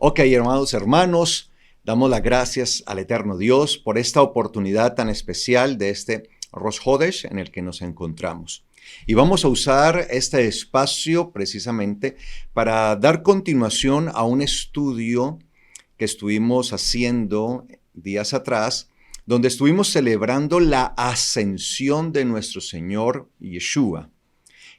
Ok, hermanos, damos las gracias al eterno Dios por esta oportunidad tan especial de este Rosh Hodesh en el que nos encontramos. Y vamos a usar este espacio precisamente para dar continuación a un estudio que estuvimos haciendo días atrás, donde estuvimos celebrando la ascensión de nuestro Señor Yeshua,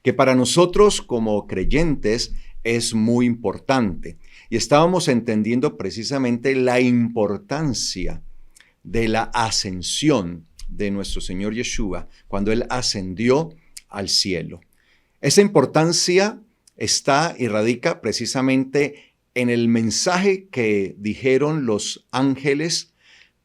que para nosotros como creyentes es muy importante. Y estábamos entendiendo precisamente la importancia de la ascensión de nuestro Señor Yeshua cuando Él ascendió al cielo. Esa importancia está y radica precisamente en el mensaje que dijeron los ángeles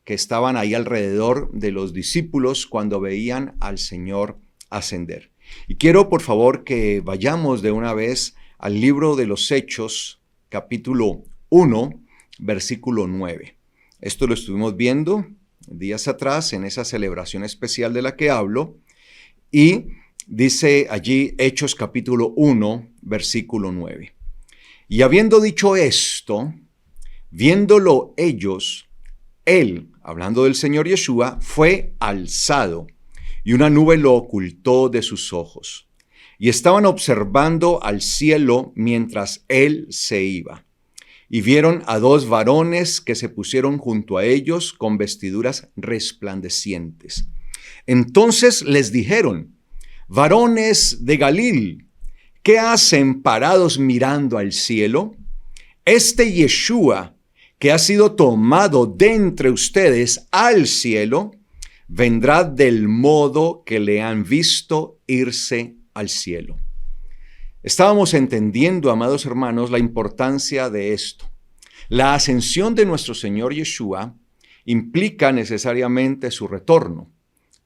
que estaban ahí alrededor de los discípulos cuando veían al Señor ascender. Y quiero, por favor, que vayamos de una vez al libro de los Hechos, capítulo 1, versículo 9. Esto lo estuvimos viendo días atrás en esa celebración especial de la que hablo. Y dice allí Hechos capítulo 1, versículo 9. Y habiendo dicho esto, viéndolo ellos, él, hablando del Señor Yeshua, fue alzado, y una nube lo ocultó de sus ojos. Y estaban observando al cielo mientras él se iba. Y vieron a dos varones que se pusieron junto a ellos con vestiduras resplandecientes. Entonces les dijeron: varones de Galil, ¿qué hacen parados mirando al cielo? Este Yeshua, que ha sido tomado de entre ustedes al cielo, vendrá del modo que le han visto irse al cielo. Estábamos entendiendo, amados hermanos, la importancia de esto. La ascensión de nuestro Señor Yeshua implica necesariamente su retorno,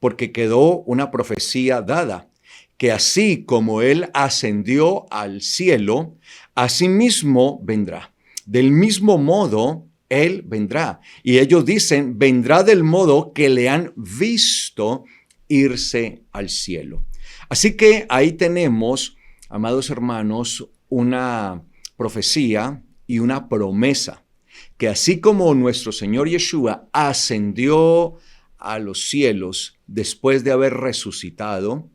porque quedó una profecía dada, que así como Él ascendió al cielo, asimismo vendrá. Del mismo modo, Él vendrá. Y ellos dicen, vendrá del modo que le han visto irse al cielo. Así que ahí tenemos, amados hermanos, una profecía y una promesa, que así como nuestro Señor Yeshua ascendió a los cielos después de haber resucitado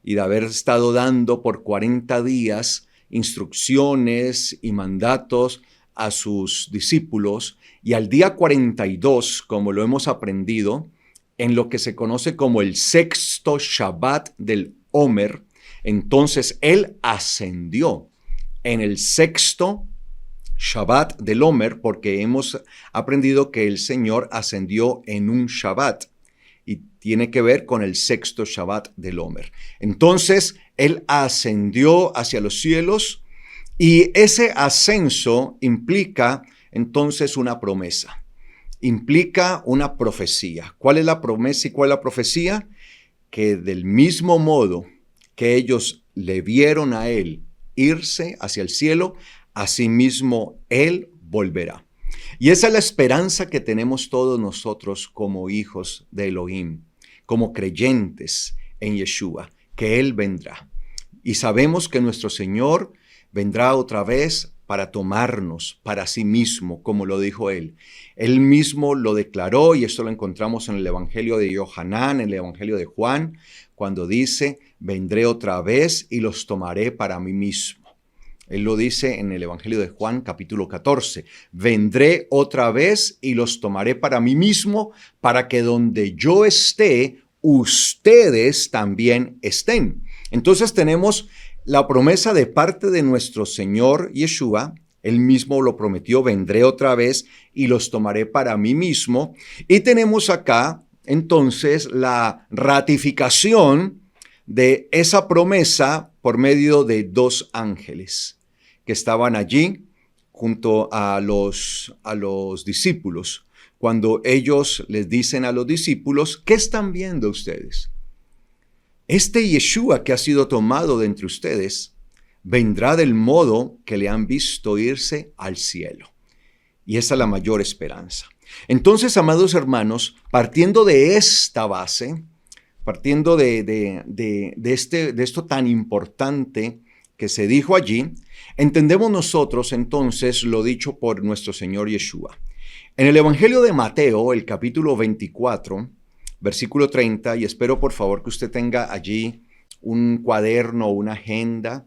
y de haber estado dando por 40 días instrucciones y mandatos a sus discípulos, y al día 42, como lo hemos aprendido, en lo que se conoce como el sexto Shabbat del Omer, entonces Él ascendió en el sexto Shabbat del Omer, porque hemos aprendido que el Señor ascendió en un Shabbat y tiene que ver con el sexto Shabbat del Omer. Entonces Él ascendió hacia los cielos, y ese ascenso implica entonces una promesa, implica una profecía. ¿Cuál es la promesa y cuál es la profecía? Que del mismo modo que ellos le vieron a Él irse hacia el cielo, asimismo Él volverá. Y esa es la esperanza que tenemos todos nosotros como hijos de Elohim, como creyentes en Yeshua, que Él vendrá. Y sabemos que nuestro Señor vendrá otra vez para tomarnos para sí mismo, como lo dijo Él. Él mismo lo declaró, y esto lo encontramos en el Evangelio de Yohanan, en el Evangelio de Juan, cuando dice: vendré otra vez y los tomaré para mí mismo. Él lo dice en el Evangelio de Juan, capítulo 14. Vendré otra vez y los tomaré para mí mismo, para que donde yo esté, ustedes también estén. Entonces tenemos la promesa de parte de nuestro Señor Yeshua. Él mismo lo prometió: vendré otra vez y los tomaré para mí mismo. Y tenemos acá entonces la ratificación de esa promesa por medio de dos ángeles que estaban allí junto a los discípulos, cuando ellos les dicen a los discípulos: ¿qué están viendo ustedes? Este Yeshua que ha sido tomado de entre ustedes vendrá del modo que le han visto irse al cielo. Y esa es la mayor esperanza. Entonces, amados hermanos, partiendo de esta base, partiendo de esto tan importante que se dijo allí, entendemos nosotros entonces lo dicho por nuestro Señor Yeshua. En el Evangelio de Mateo, el capítulo 24, versículo 30, y espero por favor que usted tenga allí un cuaderno o una agenda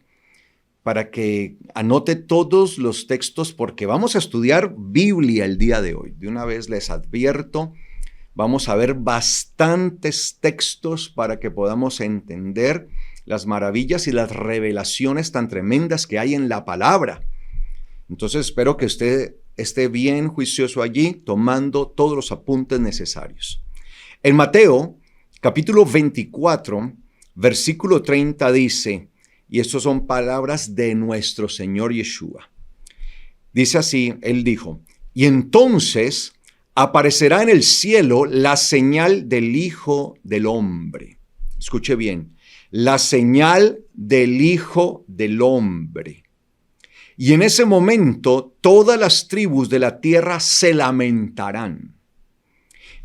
para que anote todos los textos, porque vamos a estudiar Biblia el día de hoy. De una vez les advierto, vamos a ver bastantes textos para que podamos entender las maravillas y las revelaciones tan tremendas que hay en la palabra. Entonces espero que usted esté bien juicioso allí, tomando todos los apuntes necesarios. En Mateo, capítulo 24, versículo 30 dice, y estas son palabras de nuestro Señor Yeshua. Dice así, él dijo, y entonces aparecerá en el cielo la señal del Hijo del Hombre. Escuche bien, la señal del Hijo del Hombre. Y en ese momento todas las tribus de la tierra se lamentarán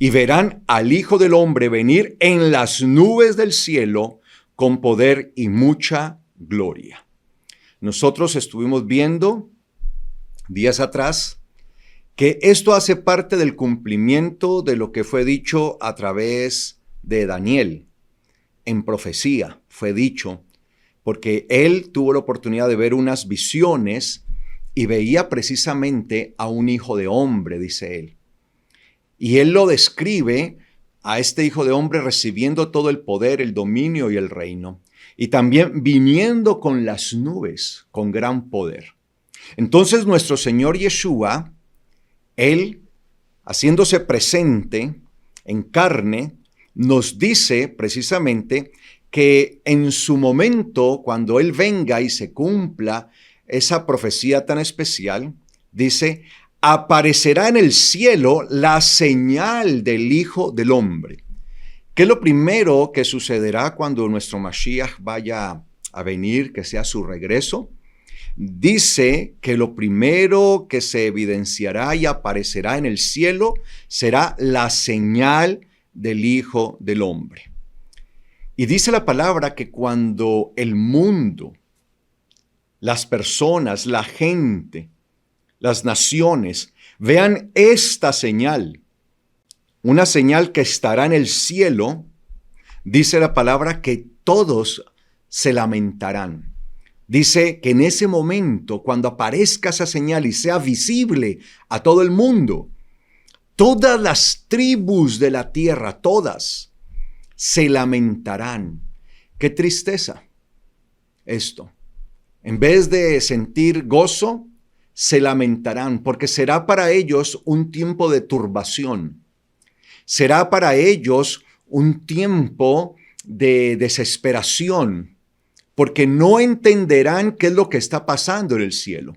y verán al Hijo del Hombre venir en las nubes del cielo con poder y mucha gloria. Nosotros estuvimos viendo días atrás que esto hace parte del cumplimiento de lo que fue dicho a través de Daniel. En profecía fue dicho, porque él tuvo la oportunidad de ver unas visiones y veía precisamente a un hijo de hombre, dice él. Y él lo describe a este hijo de hombre recibiendo todo el poder, el dominio y el reino. Y también viniendo con las nubes, con gran poder. Entonces nuestro Señor Yeshua, él, haciéndose presente en carne, nos dice precisamente que en su momento, cuando Él venga y se cumpla esa profecía tan especial, dice, aparecerá en el cielo la señal del Hijo del Hombre. ¿Qué es lo primero que sucederá cuando nuestro Mashiach vaya a venir, que sea su regreso? Dice que lo primero que se evidenciará y aparecerá en el cielo será la señal del Hijo del Hombre. Y dice la palabra que cuando el mundo, las personas, la gente, las naciones vean esta señal, una señal que estará en el cielo, dice la palabra que todos se lamentarán. Dice que en ese momento, cuando aparezca esa señal y sea visible a todo el mundo, todas las tribus de la tierra, todas, se lamentarán. ¡Qué tristeza esto! En vez de sentir gozo, se lamentarán, porque será para ellos un tiempo de turbación. Será para ellos un tiempo de desesperación, porque no entenderán qué es lo que está pasando en el cielo.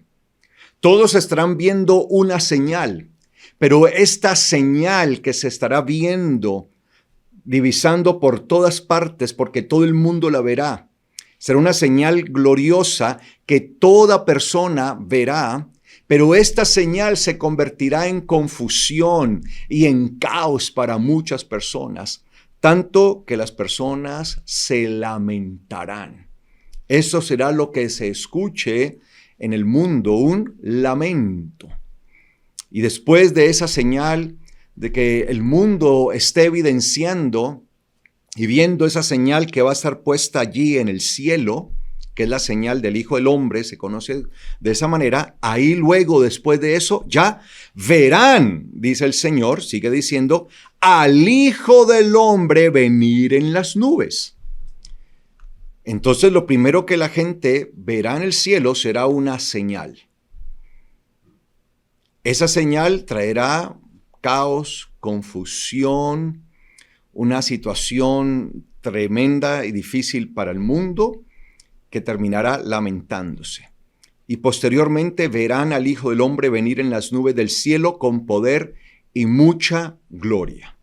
Todos estarán viendo una señal, pero esta señal que se estará viendo, divisando por todas partes, porque todo el mundo la verá, será una señal gloriosa que toda persona verá, pero esta señal se convertirá en confusión y en caos para muchas personas, tanto que las personas se lamentarán. Eso será lo que se escuche en el mundo, un lamento. Y después de esa señal de que el mundo esté evidenciando y viendo esa señal que va a estar puesta allí en el cielo, que es la señal del Hijo del Hombre, se conoce de esa manera, ahí luego, después de eso, ya verán, dice el Señor, sigue diciendo, al Hijo del Hombre venir en las nubes. Entonces lo primero que la gente verá en el cielo será una señal. Esa señal traerá caos, confusión, una situación tremenda y difícil para el mundo que terminará lamentándose. Y posteriormente verán al Hijo del Hombre venir en las nubes del cielo con poder y mucha gloria.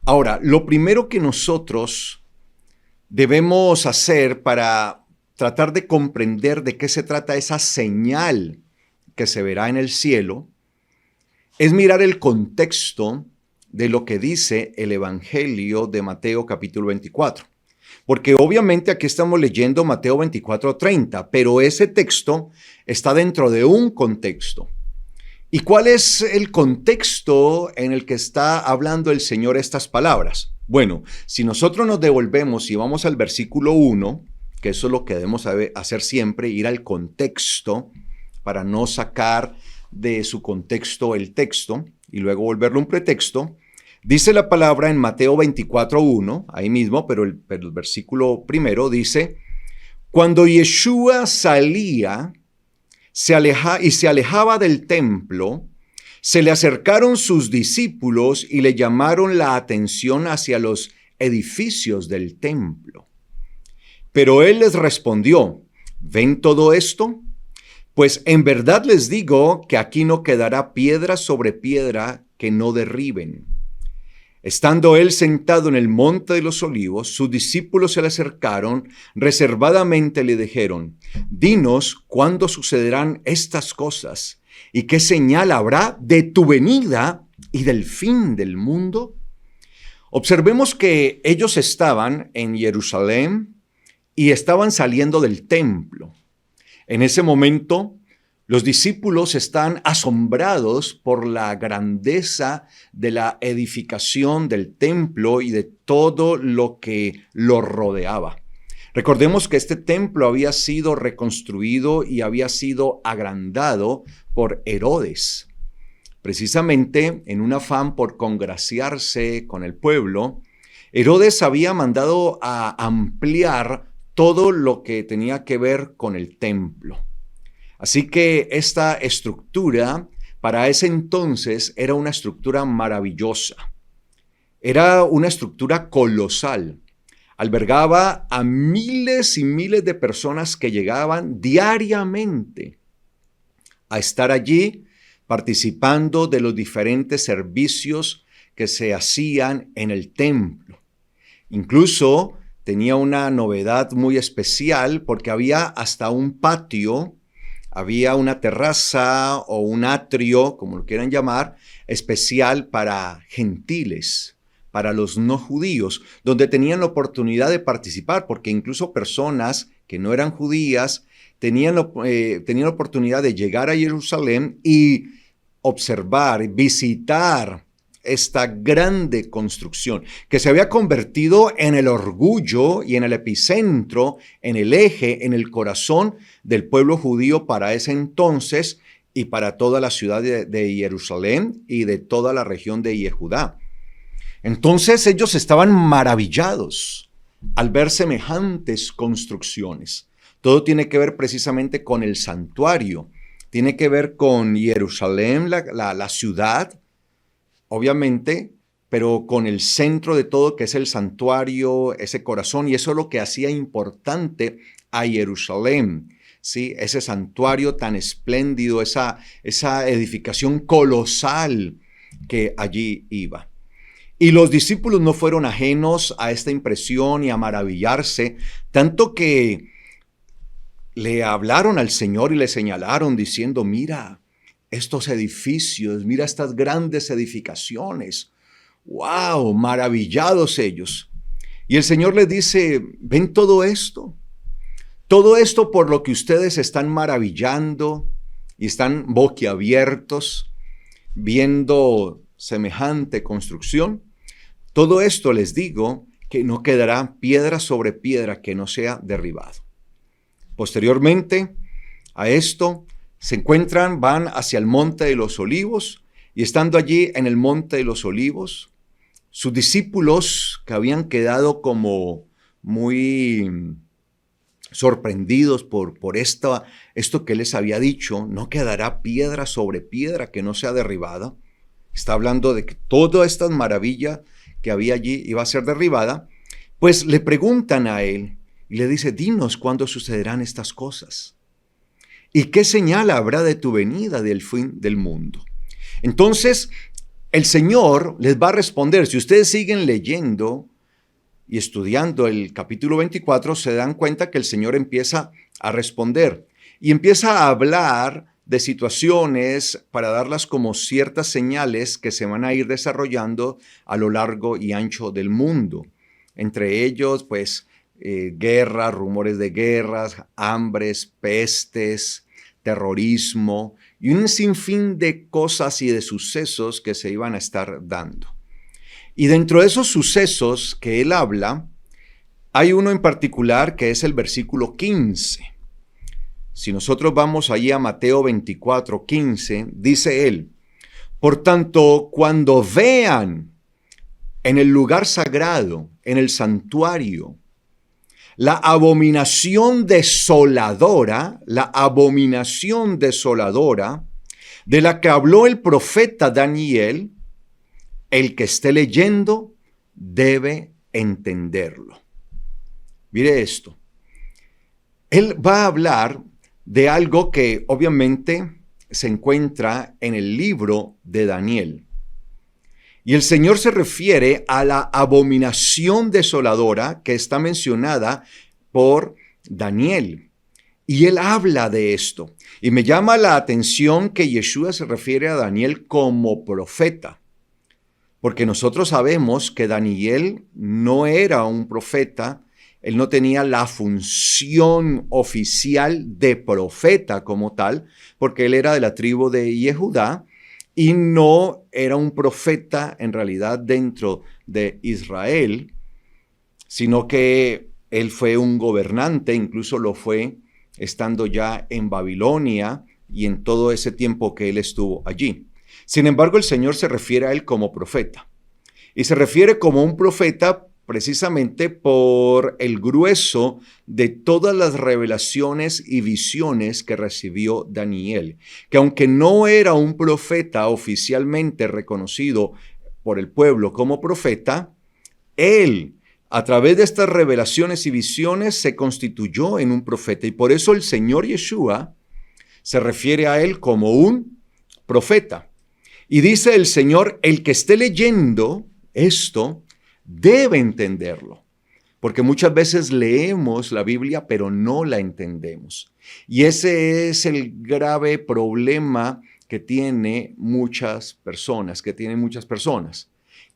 Ahora, lo primero que nosotros debemos hacer para tratar de comprender de qué se trata esa señal que se verá en el cielo es mirar el contexto de lo que dice el Evangelio de Mateo capítulo 24. Porque obviamente aquí estamos leyendo Mateo 24:30, pero ese texto está dentro de un contexto. ¿Y cuál es el contexto en el que está hablando el Señor estas palabras? Bueno, si nosotros nos devolvemos y vamos al versículo 1, que eso es lo que debemos hacer siempre, ir al contexto para no sacar de su contexto el texto y luego volverlo un pretexto. Dice la palabra en Mateo 24:1, ahí mismo, pero el versículo primero dice, cuando Yeshua salía se alejaba del templo, se le acercaron sus discípulos y le llamaron la atención hacia los edificios del templo. Pero él les respondió, ¿ven todo esto? Pues en verdad les digo que aquí no quedará piedra sobre piedra que no derriben. Estando él sentado en el monte de los olivos, sus discípulos se le acercaron, reservadamente le dijeron, dinos cuándo sucederán estas cosas y qué señal habrá de tu venida y del fin del mundo. Observemos que ellos estaban en Jerusalén y estaban saliendo del templo. En ese momento, los discípulos están asombrados por la grandeza de la edificación del templo y de todo lo que lo rodeaba. Recordemos que este templo había sido reconstruido y había sido agrandado por Herodes. Precisamente en un afán por congraciarse con el pueblo, Herodes había mandado a ampliar todo lo que tenía que ver con el templo. Así que esta estructura para ese entonces era una estructura maravillosa. Era una estructura colosal. Albergaba a miles y miles de personas que llegaban diariamente a estar allí participando de los diferentes servicios que se hacían en el templo. Incluso tenía una novedad muy especial porque había hasta un patio, había una terraza o un atrio, como lo quieran llamar, especial para gentiles, para los no judíos, donde tenían la oportunidad de participar, porque incluso personas que no eran judías tenían la oportunidad de llegar a Jerusalén y observar, visitar esta grande construcción que se había convertido en el orgullo y en el epicentro, en el eje, en el corazón del pueblo judío para ese entonces y para toda la ciudad de Jerusalén y de toda la región de Yehudá. Entonces ellos estaban maravillados al ver semejantes construcciones. Todo tiene que ver precisamente con el santuario, tiene que ver con Jerusalén, la ciudad, obviamente, pero con el centro de todo, que es el santuario, ese corazón, y eso es lo que hacía importante a Jerusalén, ¿sí? Ese santuario tan espléndido, esa edificación colosal que allí iba. Y los discípulos no fueron ajenos a esta impresión y a maravillarse, tanto que le hablaron al Señor y le señalaron diciendo, mira estos edificios, mira estas grandes edificaciones. ¡Wow! Maravillados ellos. Y el Señor les dice, ¿ven todo esto? Todo esto por lo que ustedes están maravillando y están boquiabiertos viendo semejante construcción. Todo esto les digo que no quedará piedra sobre piedra que no sea derribado. Posteriormente a esto se encuentran, van hacia el Monte de los Olivos y estando allí en el Monte de los Olivos, sus discípulos que habían quedado como muy sorprendidos por esto que les había dicho, no quedará piedra sobre piedra que no sea derribada. Está hablando de que toda esta maravilla que había allí iba a ser derribada. Pues le preguntan a él y le dice, dinos cuándo sucederán estas cosas. ¿Y qué señal habrá de tu venida del fin del mundo? Entonces, el Señor les va a responder. Si ustedes siguen leyendo y estudiando el capítulo 24, se dan cuenta que el Señor empieza a responder y empieza a hablar de situaciones para darlas como ciertas señales que se van a ir desarrollando a lo largo y ancho del mundo. Entre ellos, pues, guerras, rumores de guerras, hambres, pestes, terrorismo y un sinfín de cosas y de sucesos que se iban a estar dando. Y dentro de esos sucesos que él habla, hay uno en particular que es el versículo 15. Si nosotros vamos allí a Mateo 24, 15, dice él: por tanto, cuando vean en el lugar sagrado, en el santuario, la abominación desoladora de la que habló el profeta Daniel, el que esté leyendo debe entenderlo. Mire esto. Él va a hablar de algo que obviamente se encuentra en el libro de Daniel. Y el Señor se refiere a la abominación desoladora que está mencionada por Daniel. Y él habla de esto. Y me llama la atención que Yeshua se refiere a Daniel como profeta. Porque nosotros sabemos que Daniel no era un profeta. Él no tenía la función oficial de profeta como tal, porque él era de la tribu de Yehudá y no era un profeta en realidad dentro de Israel, sino que él fue un gobernante, incluso lo fue estando ya en Babilonia y en todo ese tiempo que él estuvo allí. Sin embargo, el Señor se refiere a él como profeta y se refiere como un profeta precisamente por el grueso de todas las revelaciones y visiones que recibió Daniel, que aunque no era un profeta oficialmente reconocido por el pueblo como profeta, él, a través de estas revelaciones y visiones, se constituyó en un profeta. Y por eso el Señor Yeshua se refiere a él como un profeta. Y dice el Señor: el que esté leyendo esto debe entenderlo, porque muchas veces leemos la Biblia pero no la entendemos. Y ese es el grave problema que tienen muchas personas,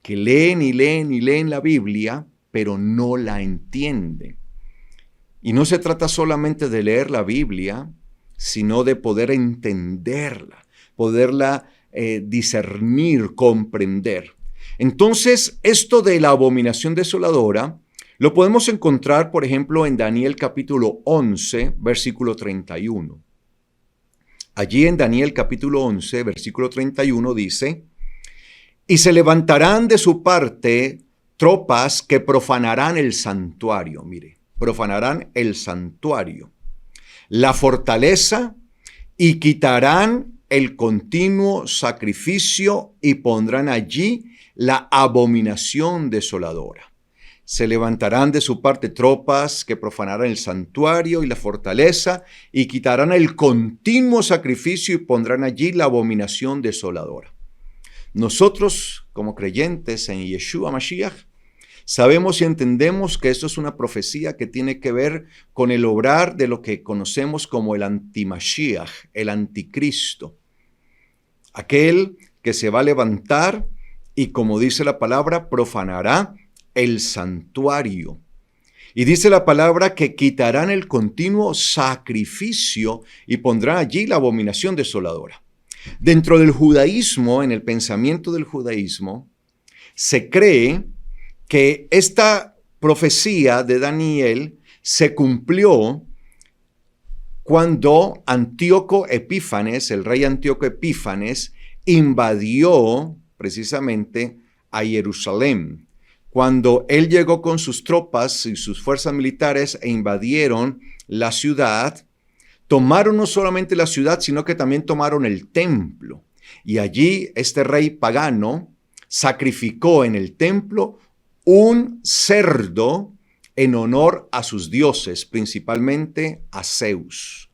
que leen y leen y leen la Biblia pero no la entienden. Y no se trata solamente de leer la Biblia, sino de poder entenderla, poderla discernir, comprender. Entonces, esto de la abominación desoladora lo podemos encontrar, por ejemplo, en Daniel capítulo 11, versículo 31. Allí en Daniel capítulo 11, versículo 31 dice: y se levantarán de su parte tropas que profanarán el santuario. Mire, profanarán el santuario, la fortaleza, y quitarán el continuo sacrificio y pondrán allí la abominación desoladora. Se levantarán de su parte tropas que profanarán el santuario y la fortaleza y quitarán el continuo sacrificio y pondrán allí la abominación desoladora. Nosotros, como creyentes en Yeshua Mashiach, sabemos y entendemos que esto es una profecía que tiene que ver con el obrar de lo que conocemos como el antimashiach, el anticristo. Aquel que se va a levantar y, como dice la palabra, profanará el santuario. Y dice la palabra que quitarán el continuo sacrificio y pondrán allí la abominación desoladora. Dentro del judaísmo, en el pensamiento del judaísmo, se cree que esta profecía de Daniel se cumplió cuando Antíoco Epífanes, el rey Antíoco Epífanes, invadió precisamente a Jerusalén. Cuando él llegó con sus tropas y sus fuerzas militares e invadieron la ciudad, tomaron no solamente la ciudad, sino que también tomaron el templo. Y allí este rey pagano sacrificó en el templo un cerdo en honor a sus dioses, principalmente a Zeus,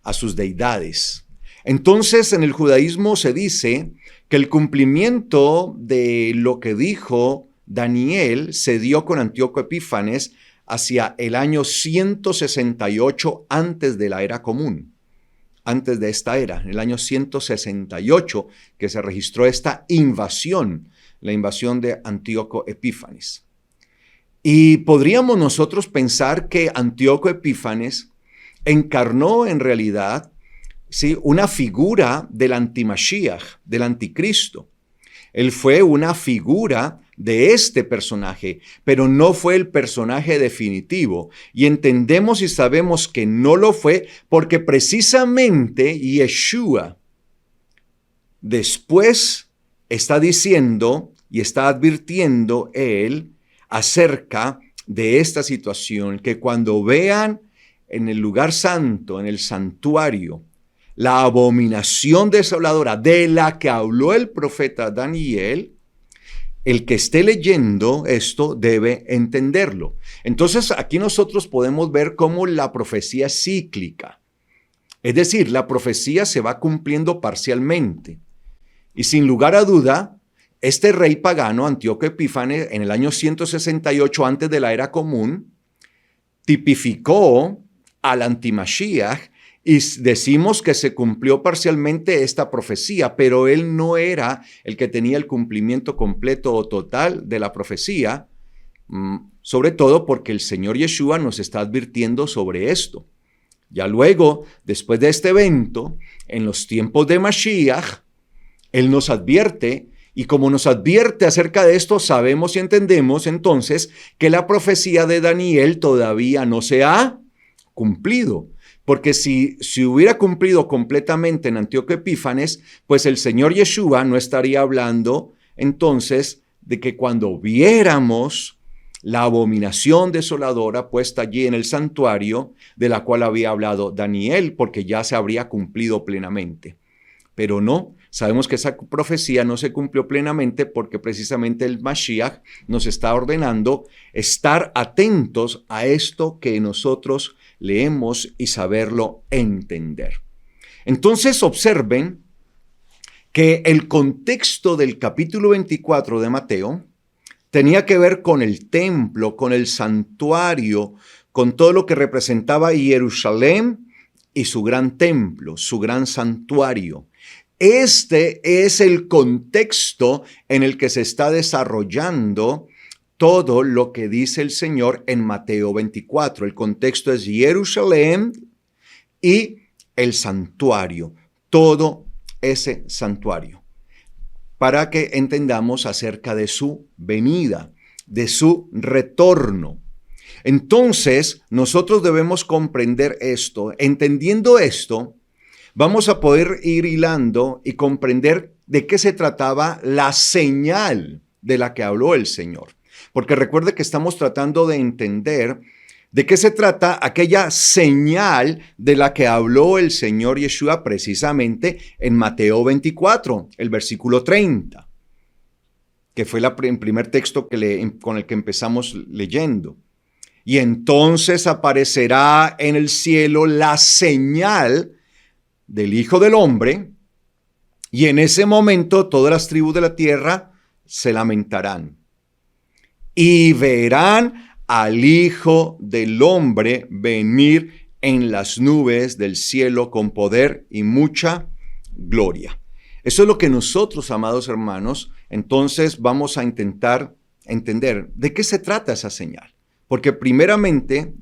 a sus deidades. Entonces, en el judaísmo se dice que el cumplimiento de lo que dijo Daniel se dio con Antíoco Epífanes hacia el año 168 antes de la era común, antes de esta era, en el año 168 que se registró esta invasión, la invasión de Antíoco Epífanes. Y podríamos nosotros pensar que Antíoco Epífanes encarnó en realidad, ¿sí?, una figura del antimashiach, del anticristo. Él fue una figura de este personaje, pero no fue el personaje definitivo. Y entendemos y sabemos que no lo fue porque precisamente Yeshua después está diciendo y está advirtiendo él acerca de esta situación, que cuando vean en el lugar santo, en el santuario, la abominación desoladora de la que habló el profeta Daniel, el que esté leyendo esto debe entenderlo. Entonces aquí nosotros podemos ver cómo la profecía es cíclica. Es decir, la profecía se va cumpliendo parcialmente. Y sin lugar a duda, este rey pagano, Antíoco Epífanes, en el año 168 antes de la era común, tipificó al antimashiach y decimos que se cumplió parcialmente esta profecía, pero él no era el que tenía el cumplimiento completo o total de la profecía, sobre todo porque el Señor Yeshua nos está advirtiendo sobre esto. Ya luego, después de este evento, en los tiempos de Mashiach, él nos advierte, y como nos advierte acerca de esto, sabemos y entendemos entonces que la profecía de Daniel todavía no se ha cumplido. Porque si hubiera cumplido completamente en Antíoco Epífanes, pues el Señor Yeshua no estaría hablando entonces de que cuando viéramos la abominación desoladora puesta allí en el santuario, de la cual había hablado Daniel, porque ya se habría cumplido plenamente. Pero no, sabemos que esa profecía no se cumplió plenamente porque precisamente el Mashiach nos está ordenando estar atentos a esto que nosotros leemos y saberlo entender. Entonces observen que el contexto del capítulo 24 de Mateo tenía que ver con el templo, con el santuario, con todo lo que representaba Jerusalén y su gran templo, su gran santuario. Este es el contexto en el que se está desarrollando todo lo que dice el Señor en Mateo 24. El contexto es Jerusalén y el santuario, todo ese santuario, para que entendamos acerca de su venida, de su retorno. Entonces, nosotros debemos comprender esto. Entendiendo esto, vamos a poder ir hilando y comprender de qué se trataba la señal de la que habló el Señor. Porque recuerde que estamos tratando de entender de qué se trata aquella señal de la que habló el Señor Yeshua precisamente en Mateo 24, el versículo 30, que fue el primer texto con el que empezamos leyendo. Y entonces aparecerá en el cielo la señal del Hijo del Hombre, y en ese momento todas las tribus de la tierra se lamentarán y verán al Hijo del Hombre venir en las nubes del cielo con poder y mucha gloria. Eso es lo que nosotros, amados hermanos, entonces vamos a intentar entender de qué se trata esa señal. Porque primeramente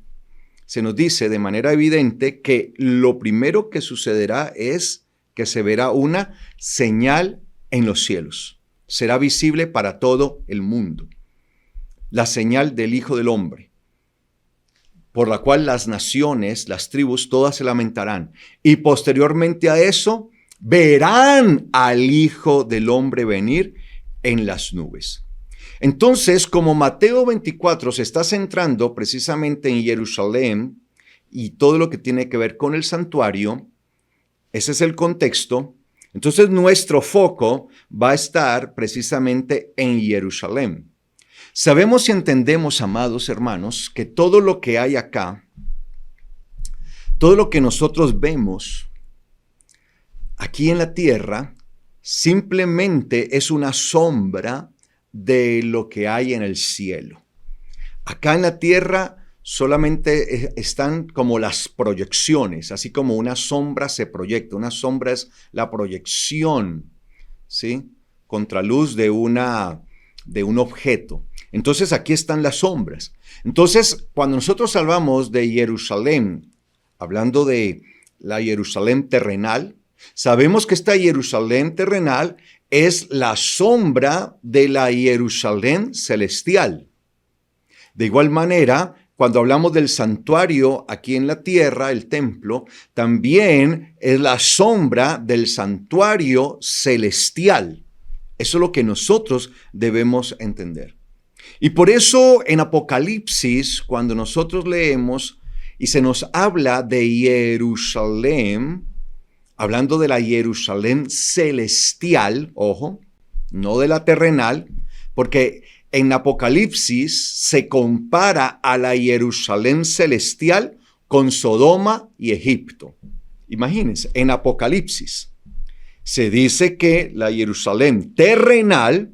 se nos dice de manera evidente que lo primero que sucederá es que se verá una señal en los cielos. Será visible para todo el mundo. La señal del Hijo del Hombre, por la cual las naciones, las tribus, todas se lamentarán. Y posteriormente a eso, verán al Hijo del Hombre venir en las nubes. Entonces, como Mateo 24 se está centrando precisamente en Jerusalén y todo lo que tiene que ver con el santuario, ese es el contexto. Entonces, nuestro foco va a estar precisamente en Jerusalén. Sabemos y entendemos, amados hermanos, que todo lo que hay acá, todo lo que nosotros vemos aquí en la tierra, simplemente es una sombra de lo que hay en el cielo. Acá en la tierra solamente están como las proyecciones, así como una sombra se proyecta. Una sombra es la proyección, ¿sí?, contraluz de una de un objeto. Entonces aquí están las sombras. Entonces, cuando nosotros hablamos de Jerusalén, hablando de la Jerusalén terrenal, sabemos que esta Jerusalén terrenal es la sombra de la Jerusalén celestial. De igual manera, cuando hablamos del santuario aquí en la tierra, el templo, también es la sombra del santuario celestial. Eso es lo que nosotros debemos entender. Y por eso en Apocalipsis, cuando nosotros leemos y se nos habla de Jerusalén, hablando de la Jerusalén celestial, ojo, no de la terrenal, porque en Apocalipsis se compara a la Jerusalén celestial con Sodoma y Egipto. Imagínense, en Apocalipsis se dice que la Jerusalén terrenal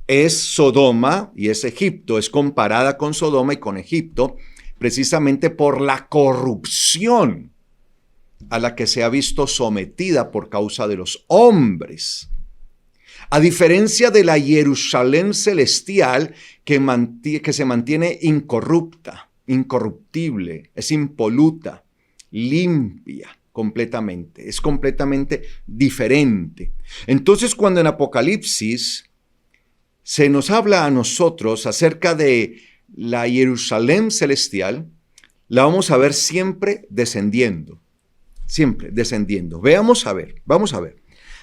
es Sodoma y es Egipto, es comparada con Sodoma y con Egipto, precisamente por la corrupción a la que se ha visto sometida por causa de los hombres. A diferencia de la Jerusalén celestial que se mantiene incorrupta, incorruptible, es impoluta, limpia completamente, es completamente diferente. Entonces, cuando en Apocalipsis se nos habla a nosotros acerca de la Jerusalén celestial, la vamos a ver siempre descendiendo. Siempre descendiendo. Vamos a ver.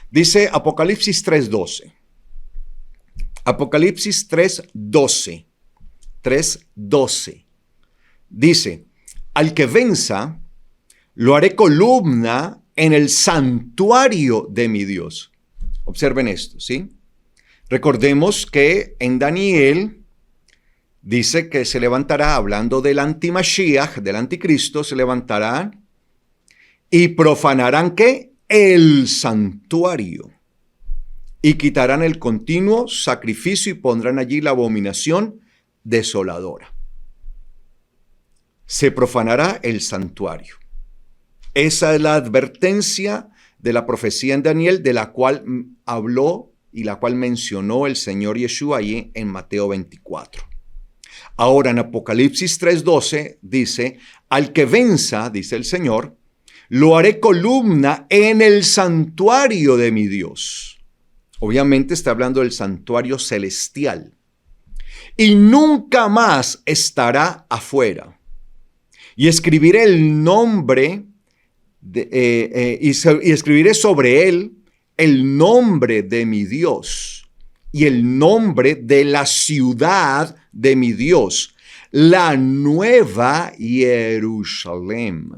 Dice Apocalipsis 3:12. Apocalipsis 3:12. 3:12. Dice, al que venza, lo haré columna en el santuario de mi Dios. Observen esto, ¿sí? Recordemos que en Daniel dice que se levantará, hablando del antimashiach, del anticristo, se levantarán y profanarán ¿qué? El santuario. Y quitarán el continuo sacrificio y pondrán allí la abominación desoladora. Se profanará el santuario. Esa es la advertencia de la profecía en Daniel, de la cual habló y la cual mencionó el Señor Yeshua allí en Mateo 24. Ahora en Apocalipsis 3:12 dice, al que venza, dice el Señor, lo haré columna en el santuario de mi Dios. Obviamente está hablando del santuario celestial. Y nunca más estará afuera. Y escribiré el nombre, y escribiré sobre él el nombre de mi Dios y el nombre de la ciudad de mi Dios, la nueva Jerusalén,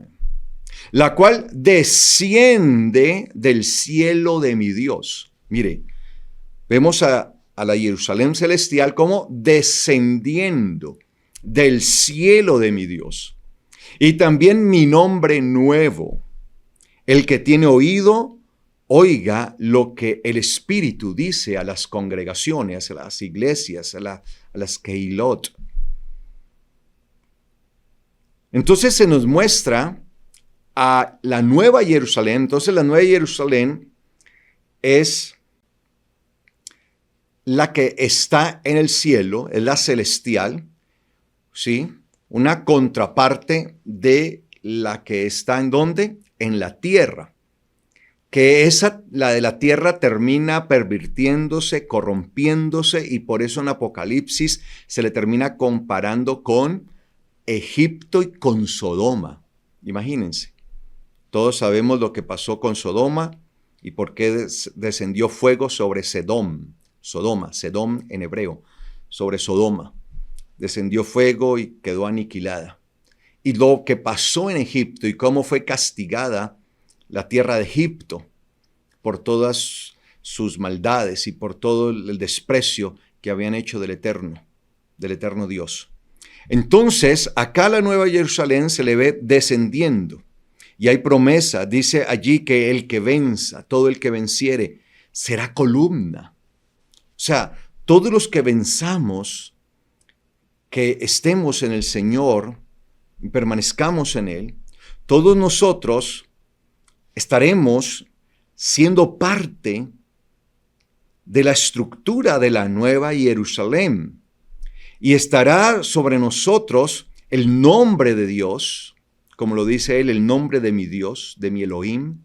la cual desciende del cielo de mi Dios. Mire, vemos a la Jerusalén celestial como descendiendo del cielo de mi Dios. Y también mi nombre nuevo. El que tiene oído, oiga lo que el Espíritu dice a las congregaciones, a las iglesias, a las Keilot. Entonces se nos muestra a la Nueva Jerusalén. Entonces la Nueva Jerusalén es la que está en el cielo, es la celestial, ¿sí? Una contraparte de la que está en ¿dónde? En la tierra. Que la de la tierra termina pervirtiéndose, corrompiéndose, y por eso en Apocalipsis se le termina comparando con Egipto y con Sodoma. Imagínense. Todos sabemos lo que pasó con Sodoma y por qué descendió fuego sobre Sedom. Sedom en hebreo, sobre Sodoma. Descendió fuego y quedó aniquilada. Y lo que pasó en Egipto y cómo fue castigada la tierra de Egipto por todas sus maldades y por todo el desprecio que habían hecho del eterno Dios. Entonces, acá la Nueva Jerusalén se le ve descendiendo. Y hay promesa, dice allí que el que venza, todo el que venciere, será columna. O sea, todos los que venzamos, que estemos en el Señor y permanezcamos en Él, todos nosotros estaremos siendo parte de la estructura de la Nueva Jerusalén. Y estará sobre nosotros el nombre de Dios, como lo dice él, el nombre de mi Dios, de mi Elohim,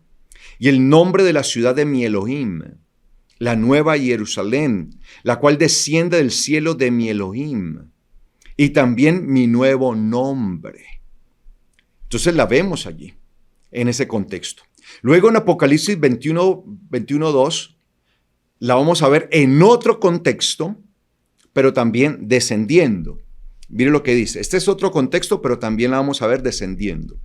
y el nombre de la ciudad de mi Elohim, la Nueva Jerusalén, la cual desciende del cielo de mi Elohim, y también mi nuevo nombre. Entonces la vemos allí, en ese contexto. Luego en Apocalipsis 21:2, la vamos a ver en otro contexto, pero también descendiendo. Mire lo que dice. Este es otro contexto, pero también la vamos a ver descendiendo.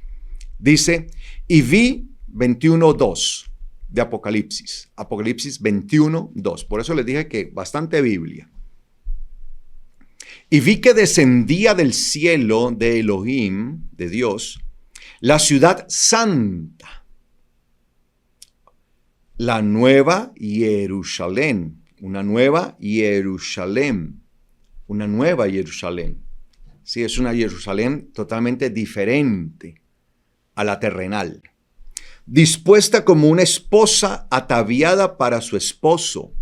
Dice, y vi 21:2 de Apocalipsis. Apocalipsis 21:2. Por eso les dije que bastante Biblia. Y vi que descendía del cielo de Elohim, de Dios, la ciudad santa, la nueva Jerusalén, una nueva Jerusalén, una nueva Jerusalén. Sí, es una Jerusalén totalmente diferente a la terrenal, dispuesta como una esposa ataviada para su esposo,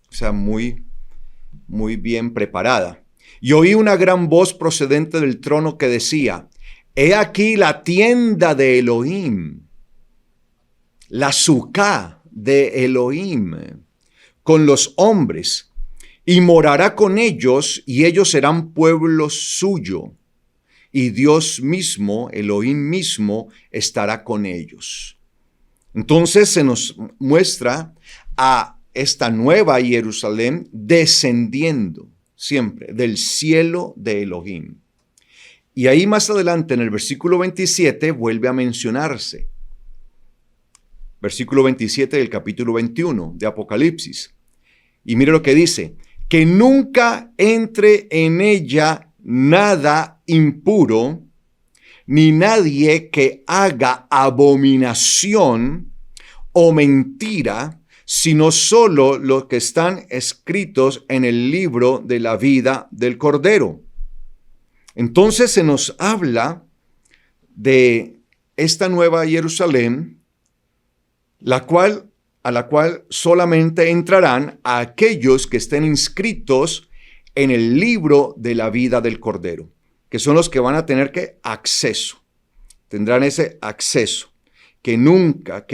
o sea, muy bien preparada. Y oí una gran voz procedente del trono que decía, he aquí la tienda de Elohim, la sucá de Elohim, con los hombres, y morará con ellos, y ellos serán pueblo suyo, y Dios mismo, Elohim mismo, estará con ellos. Entonces se nos muestra a esta nueva Jerusalén descendiendo siempre del cielo de Elohim. Y ahí más adelante en el versículo 27 vuelve a mencionarse. Versículo 27 del capítulo 21 de Apocalipsis. Y mire lo que dice, que nunca entre en ella nada impuro, ni nadie que haga abominación o mentira, sino solo los que están escritos en el libro de la vida del Cordero. Entonces se nos habla de esta nueva Jerusalén, a la cual solamente entrarán a aquellos que estén inscritos en el libro de la vida del Cordero, que son los que van a tener acceso, tendrán ese acceso, que nunca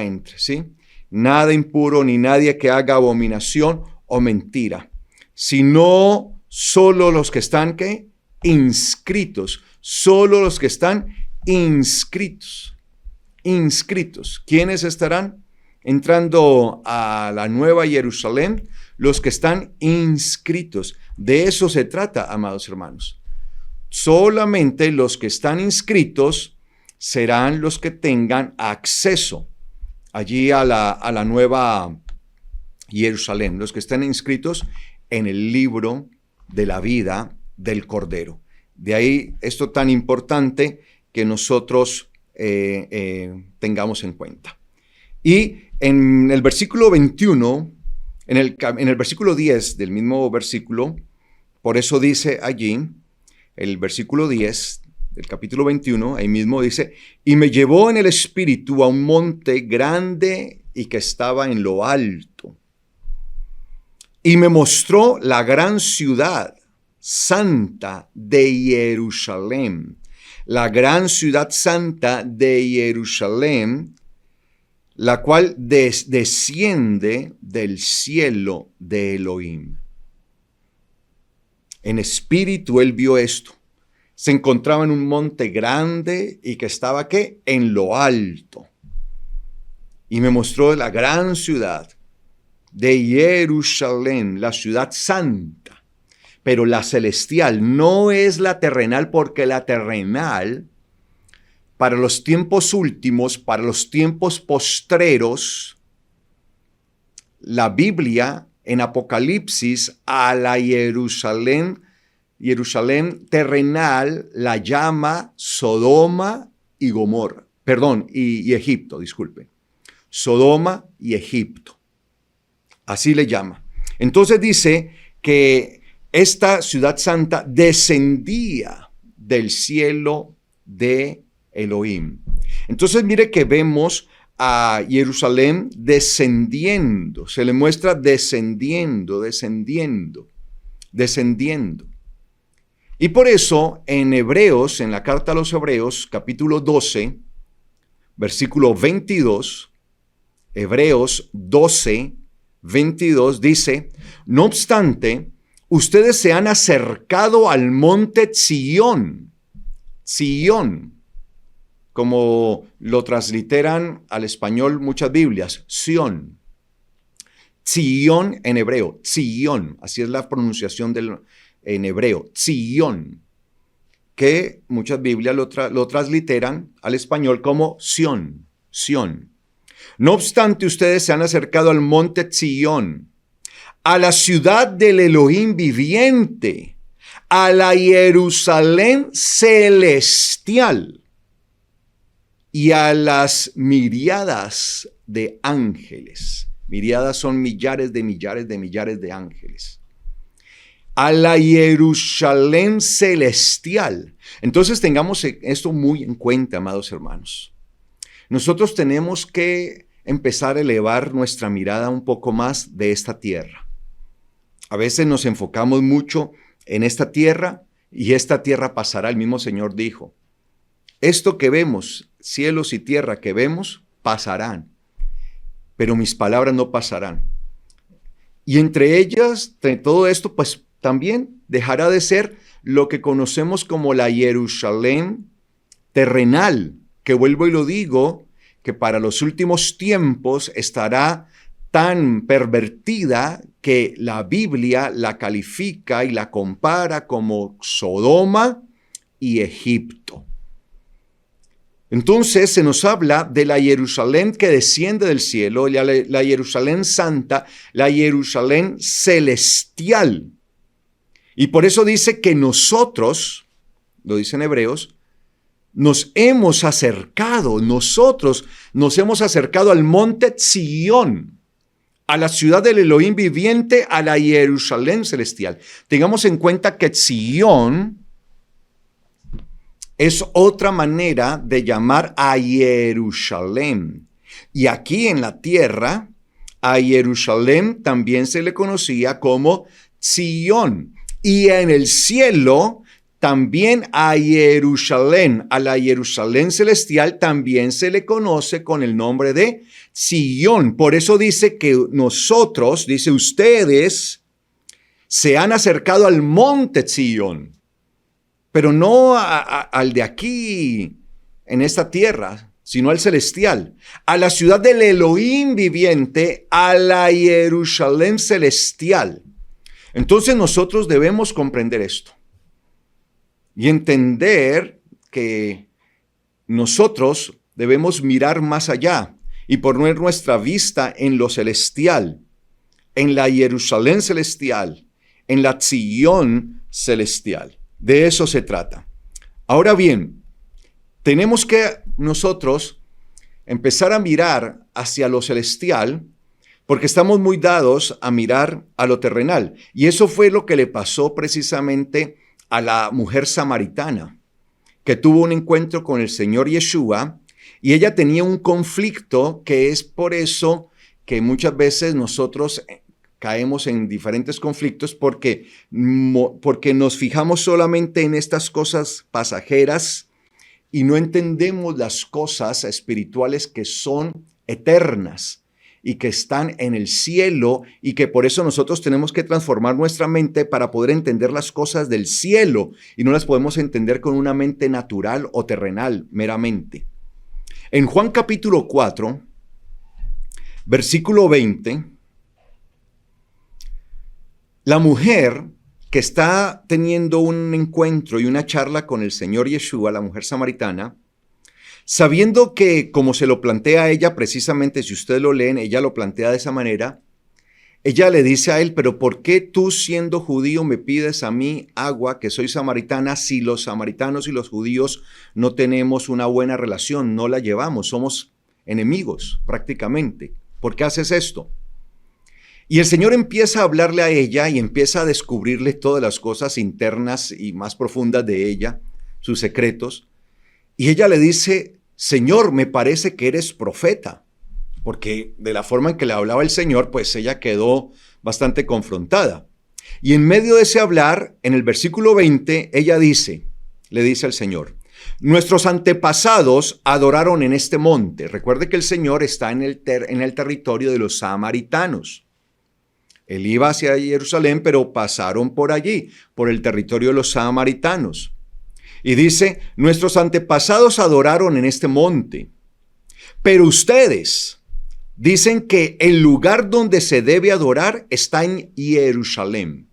entre, ¿sí? Nada impuro ni nadie que haga abominación o mentira, sino solo los que están, ¿qué? Inscritos, solo los que están inscritos. ¿Quiénes estarán entrando a la Nueva Jerusalén? Los que están inscritos. De eso se trata, amados hermanos. Solamente los que están inscritos serán los que tengan acceso allí a la Nueva Jerusalén, los que estén inscritos en el libro de la vida del Cordero. De ahí esto tan importante que nosotros tengamos en cuenta. Y en el versículo 21, en el versículo 10 del mismo versículo, por eso dice allí, el versículo 10 del capítulo 21, ahí mismo dice, y me llevó en el espíritu a un monte grande y que estaba en lo alto, y me mostró la gran ciudad santa de Jerusalén, la gran ciudad santa de Jerusalén, la cual desciende del cielo de Elohim. En espíritu él vio esto. Se encontraba en un monte grande y que estaba, ¿qué? En lo alto. Y me mostró la gran ciudad de Jerusalén, la ciudad santa. Pero la celestial no es la terrenal, porque la terrenal, para los tiempos últimos, para los tiempos postreros, la Biblia en Apocalipsis a la Jerusalén terrenal la llama Sodoma y Gomorra, y Egipto, disculpe. Sodoma y Egipto. Así le llama. Entonces dice que esta ciudad santa descendía del cielo de Elohim. Entonces mire que vemos a Jerusalén descendiendo, se le muestra descendiendo. Y por eso en Hebreos, en la carta a los Hebreos, capítulo 12, versículo 22, Hebreos 12, 22 dice, no obstante, ustedes se han acercado al monte Sión, como lo transliteran al español muchas Biblias, Sión. Sión en hebreo, Sión, así es la pronunciación en hebreo, Sión, que muchas Biblias lo transliteran al español como Sión. No obstante, ustedes se han acercado al monte Sión, a la ciudad del Elohim viviente, a la Jerusalén celestial y a las miriadas de ángeles. Miriadas son millares de ángeles. A la Jerusalén celestial. Entonces tengamos esto muy en cuenta, amados hermanos. Nosotros tenemos que empezar a elevar nuestra mirada un poco más de esta tierra. A veces nos enfocamos mucho en esta tierra y esta tierra pasará. El mismo Señor dijo, esto que vemos, cielos y tierra que vemos, pasarán, pero mis palabras no pasarán. Y entre ellas, entre todo esto, pues también dejará de ser lo que conocemos como la Jerusalén terrenal, que vuelvo y lo digo, que para los últimos tiempos estará tan pervertida que la Biblia la califica y la compara como Sodoma y Egipto. Entonces se nos habla de la Jerusalén que desciende del cielo, la Jerusalén santa, la Jerusalén celestial. Y por eso dice que nosotros, lo dice en Hebreos, nosotros nos hemos acercado al monte Sión, a la ciudad del Elohim viviente, a la Jerusalén celestial. Tengamos en cuenta que Sión es otra manera de llamar a Jerusalén. Y aquí en la tierra, a Jerusalén también se le conocía como Sión. Y en el cielo, también a Jerusalén, a la Jerusalén celestial, también se le conoce con el nombre de Sión. Por eso dice que nosotros, dice ustedes, se han acercado al monte Sión, pero no al de aquí, en esta tierra, sino al celestial, a la ciudad del Elohim viviente, a la Jerusalén celestial. Entonces nosotros debemos comprender esto y entender que nosotros debemos mirar más allá y poner nuestra vista en lo celestial, en la Jerusalén celestial, en la Sión celestial. De eso se trata. Ahora bien, tenemos que nosotros empezar a mirar hacia lo celestial porque estamos muy dados a mirar a lo terrenal. Y eso fue lo que le pasó precisamente a la mujer samaritana, que tuvo un encuentro con el Señor Yeshua, y ella tenía un conflicto, que es por eso que muchas veces nosotros caemos en diferentes conflictos, porque nos fijamos solamente en estas cosas pasajeras y no entendemos las cosas espirituales que son eternas y que están en el cielo, y que por eso nosotros tenemos que transformar nuestra mente para poder entender las cosas del cielo, y no las podemos entender con una mente natural o terrenal meramente. En Juan capítulo 4, versículo 20, la mujer que está teniendo un encuentro y una charla con el Señor Yeshua, la mujer samaritana, sabiendo que, como se lo plantea a ella, precisamente si ustedes lo leen, ella lo plantea de esa manera, ella le dice a él, pero ¿por qué tú siendo judío me pides a mí agua, que soy samaritana, si los samaritanos y los judíos no tenemos una buena relación, no la llevamos, somos enemigos prácticamente? ¿Por qué haces esto? Y el Señor empieza a hablarle a ella y empieza a descubrirle todas las cosas internas y más profundas de ella, sus secretos. Y ella le dice, Señor, me parece que eres profeta. porque de la forma en que le hablaba el Señor, pues ella quedó bastante confrontada. Y en medio de ese hablar, en el versículo 20, ella le dice al Señor: nuestros antepasados adoraron en este monte. Recuerde que el Señor está en el territorio de los samaritanos. Él iba hacia Jerusalén, pero pasaron por allí, por el territorio de los samaritanos. Y dice: nuestros antepasados adoraron en este monte, pero ustedes dicen que el lugar donde se debe adorar está en Jerusalén.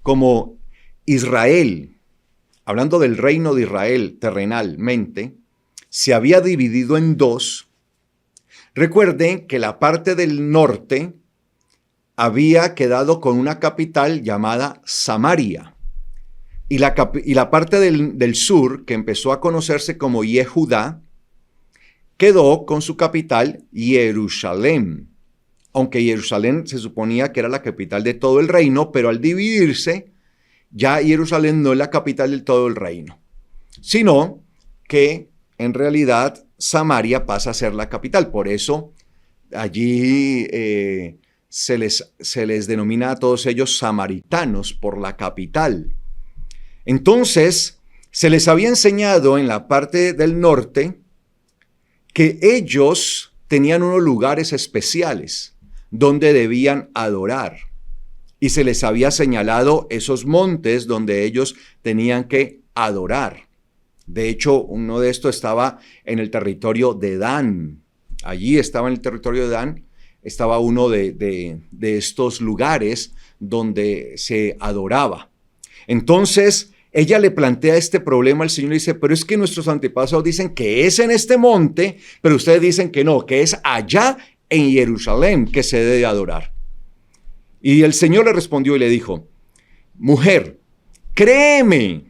Como Israel, hablando del reino de Israel terrenalmente, se había dividido en dos. Recuerden que la parte del norte había quedado con una capital llamada Samaria. Y la parte del sur, que empezó a conocerse como Yehudá, quedó con su capital Jerusalén. Aunque Jerusalén se suponía que era la capital de todo el reino, pero al dividirse, ya Jerusalén no es la capital de todo el reino, sino que en realidad Samaria pasa a ser la capital. Por eso allí se les denomina a todos ellos samaritanos, por la capital. Entonces, se les había enseñado en la parte del norte que ellos tenían unos lugares especiales donde debían adorar. Y se les había señalado esos montes donde ellos tenían que adorar. De hecho, uno de estos estaba en el territorio de Dan. Allí estaba en el territorio de Dan, estaba uno de estos lugares donde se adoraba. Entonces, ella le plantea este problema al Señor y dice: pero es que nuestros antepasados dicen que es en este monte, pero ustedes dicen que no, que es allá en Jerusalén que se debe adorar. Y el Señor le respondió y le dijo: mujer, créeme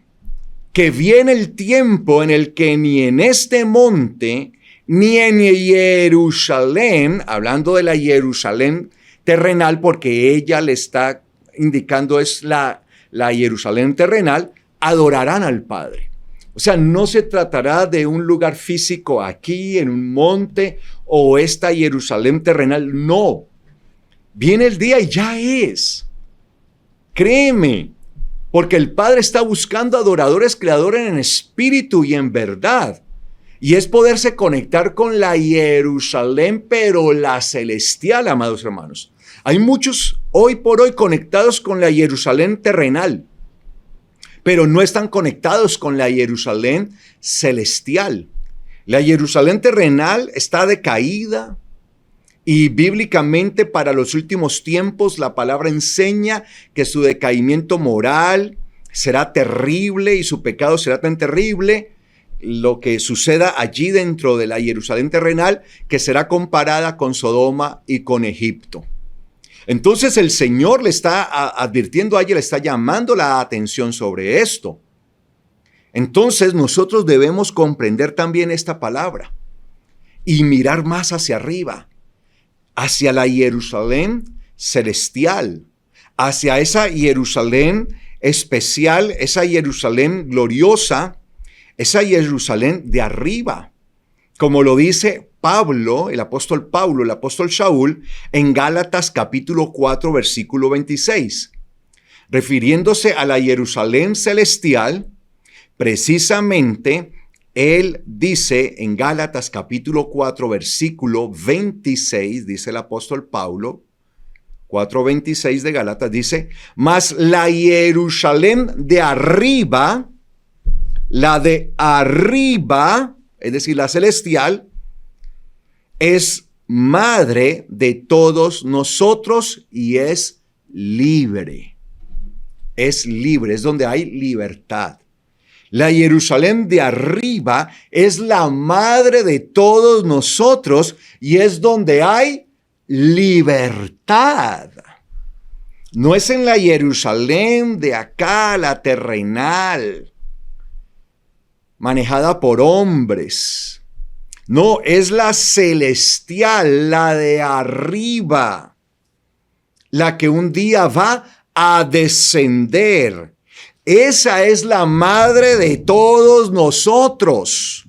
que viene el tiempo en el que ni en este monte, ni en Jerusalén, hablando de la Jerusalén terrenal, porque ella le está indicando es la Jerusalén terrenal, adorarán al Padre. O sea, no se tratará de un lugar físico aquí, en un monte, o esta Jerusalén terrenal. No. Viene el día y ya es. Créeme, porque el Padre está buscando adoradores que le adoren en espíritu y en verdad. Y es poderse conectar con la Jerusalén, pero la celestial, amados hermanos. Hay muchos hoy por hoy conectados con la Jerusalén terrenal, pero no están conectados con la Jerusalén celestial. La Jerusalén terrenal está decaída y bíblicamente para los últimos tiempos la palabra enseña que su decaimiento moral será terrible y su pecado será tan terrible, lo que suceda allí dentro de la Jerusalén terrenal, que será comparada con Sodoma y con Egipto. Entonces el Señor le está advirtiendo a ella, le está llamando la atención sobre esto. Entonces nosotros debemos comprender también esta palabra y mirar más hacia arriba, hacia la Jerusalén celestial, hacia esa Jerusalén especial, esa Jerusalén gloriosa, esa Jerusalén de arriba, como lo dice Pablo, el apóstol Shaul, en Gálatas capítulo 4, versículo 26. Refiriéndose a la Jerusalén celestial, precisamente él dice en Gálatas capítulo 4, versículo 26, dice el apóstol Pablo, 4:26 de Gálatas, dice: mas la Jerusalén de arriba, la de arriba, es decir, la celestial, es madre de todos nosotros y es libre. Es libre, es donde hay libertad. La Jerusalén de arriba es la madre de todos nosotros y es donde hay libertad. No es en la Jerusalén de acá, la terrenal, manejada por hombres. No, es la celestial, la de arriba, la que un día va a descender. Esa es la madre de todos nosotros.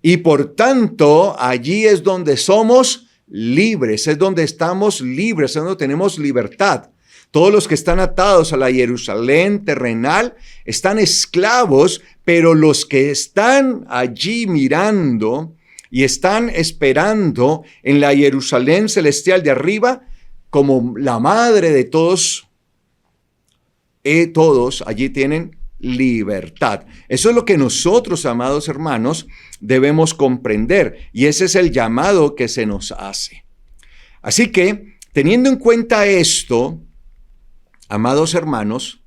Y por tanto, allí es donde somos libres, es donde estamos libres, es donde tenemos libertad. Todos los que están atados a la Jerusalén terrenal están esclavos, pero los que están allí mirando y están esperando en la Jerusalén celestial de arriba, como la madre de todos, todos allí tienen libertad. Eso es lo que nosotros, amados hermanos, debemos comprender, y ese es el llamado que se nos hace. Así que, teniendo en cuenta esto, amados hermanos,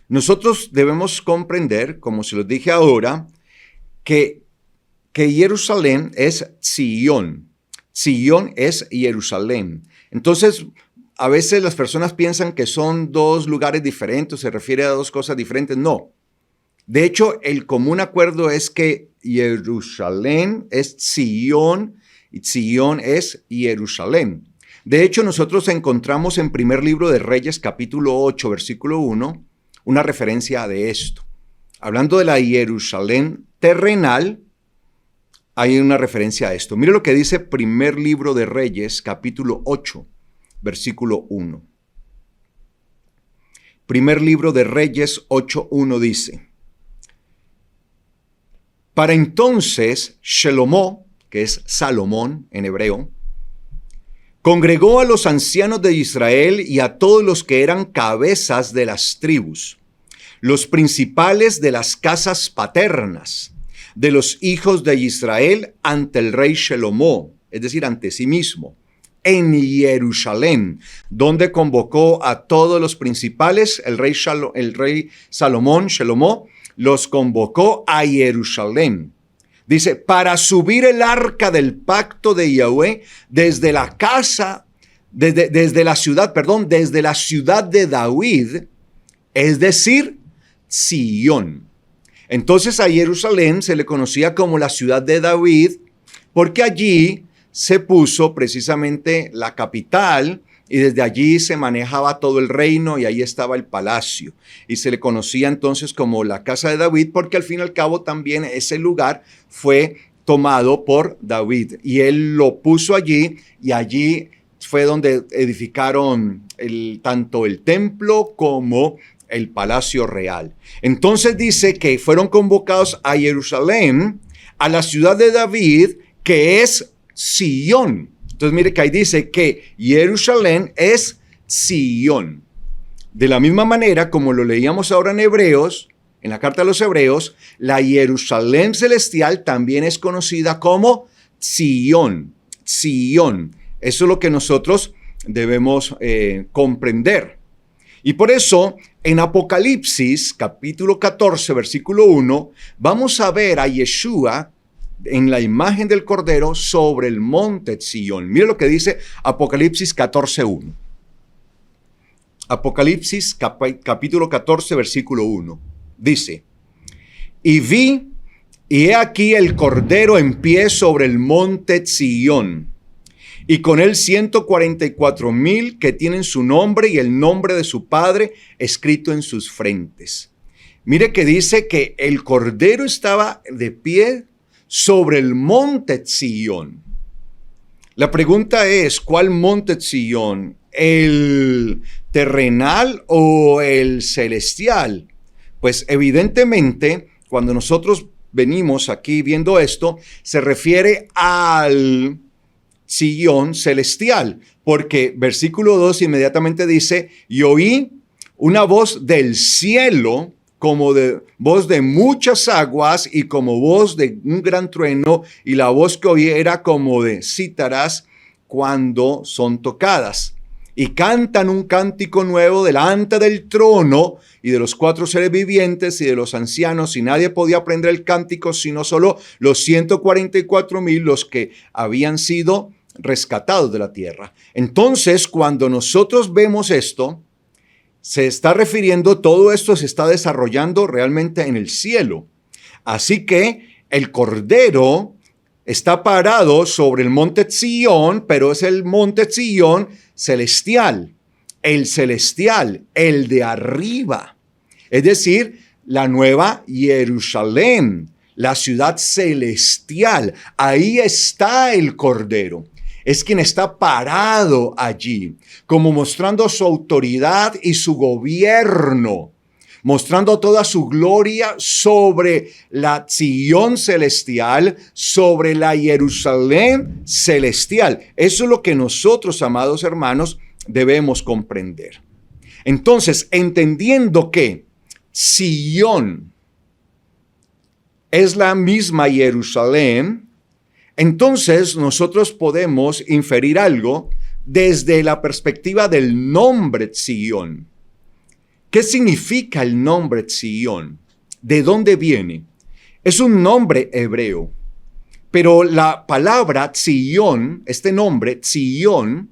nosotros debemos comprender, como se los dije ahora, que Jerusalén es Sion. Sion es Jerusalén. Entonces, a veces las personas piensan que son dos lugares diferentes, se refiere a dos cosas diferentes. No. De hecho, el común acuerdo es que Jerusalén es Sion y Sion es Jerusalén. De hecho, nosotros encontramos en primer libro de Reyes, capítulo 8, versículo 1, una referencia de esto. Hablando de la Jerusalén terrenal, hay una referencia a esto. Mire lo que dice primer libro de Reyes, capítulo 8, versículo 1. Primer libro de Reyes 8:1 dice: Para entonces Shelomó, que es Salomón en hebreo, congregó a los ancianos de Israel y a todos los que eran cabezas de las tribus, los principales de las casas paternas, de los hijos de Israel ante el rey Shelomó, es decir, ante sí mismo, en Jerusalén, donde convocó a todos los principales, el rey Salomón, Shelomó, los convocó a Jerusalén. Dice, para subir el arca del pacto de Yahweh desde la casa, desde la ciudad de David, es decir, Sion. Entonces a Jerusalén se le conocía como la ciudad de David, porque allí se puso precisamente la capital y desde allí se manejaba todo el reino y ahí estaba el palacio. Y se le conocía entonces como la casa de David porque al fin y al cabo también ese lugar fue tomado por David. Y él lo puso allí y allí fue donde edificaron tanto el templo como el palacio real. Entonces dice que fueron convocados a Jerusalén, a la ciudad de David, que es Sion. Entonces mire que ahí dice que Jerusalén es Sion. De la misma manera como lo leíamos ahora en Hebreos, en la carta a los Hebreos, la Jerusalén celestial también es conocida como Sion. Sion. Eso es lo que nosotros debemos comprender. Y por eso, en Apocalipsis, capítulo 14, versículo 1, vamos a ver a Yeshua en la imagen del Cordero sobre el monte Sion. Mire lo que dice Apocalipsis 14:1. Apocalipsis capítulo 14, versículo 1. Dice, y vi, y he aquí el Cordero en pie sobre el monte Sion, y con él 144,000 que tienen su nombre y el nombre de su Padre escrito en sus frentes. Mire que dice que el Cordero estaba de pie sobre el monte Sion. La pregunta es, ¿cuál monte Sion? ¿El terrenal o el celestial? Pues evidentemente, cuando nosotros venimos aquí viendo esto, se refiere al Sion celestial, porque versículo 2 inmediatamente dice, y oí una voz del cielo, como de voz de muchas aguas y como voz de un gran trueno, y la voz que oí era como de cítaras cuando son tocadas. Y cantan un cántico nuevo delante del trono y de los 4 seres vivientes y de los ancianos, y nadie podía aprender el cántico sino solo los 144,000 los que habían sido rescatados de la tierra. Entonces, cuando nosotros vemos esto, se está refiriendo, todo esto se está desarrollando realmente en el cielo. Así que el Cordero está parado sobre el monte Sion, pero es el monte Sion celestial, el de arriba. Es decir, la nueva Jerusalén, la ciudad celestial. Ahí está el Cordero. Es quien está parado allí, como mostrando su autoridad y su gobierno, mostrando toda su gloria sobre la Sion celestial, sobre la Jerusalén celestial. Eso es lo que nosotros, amados hermanos, debemos comprender. Entonces, entendiendo que Sion es la misma Jerusalén, entonces nosotros podemos inferir algo desde la perspectiva del nombre Sion. ¿Qué significa el nombre Sion? ¿De dónde viene? Es un nombre hebreo, pero la palabra Sion, este nombre Sion,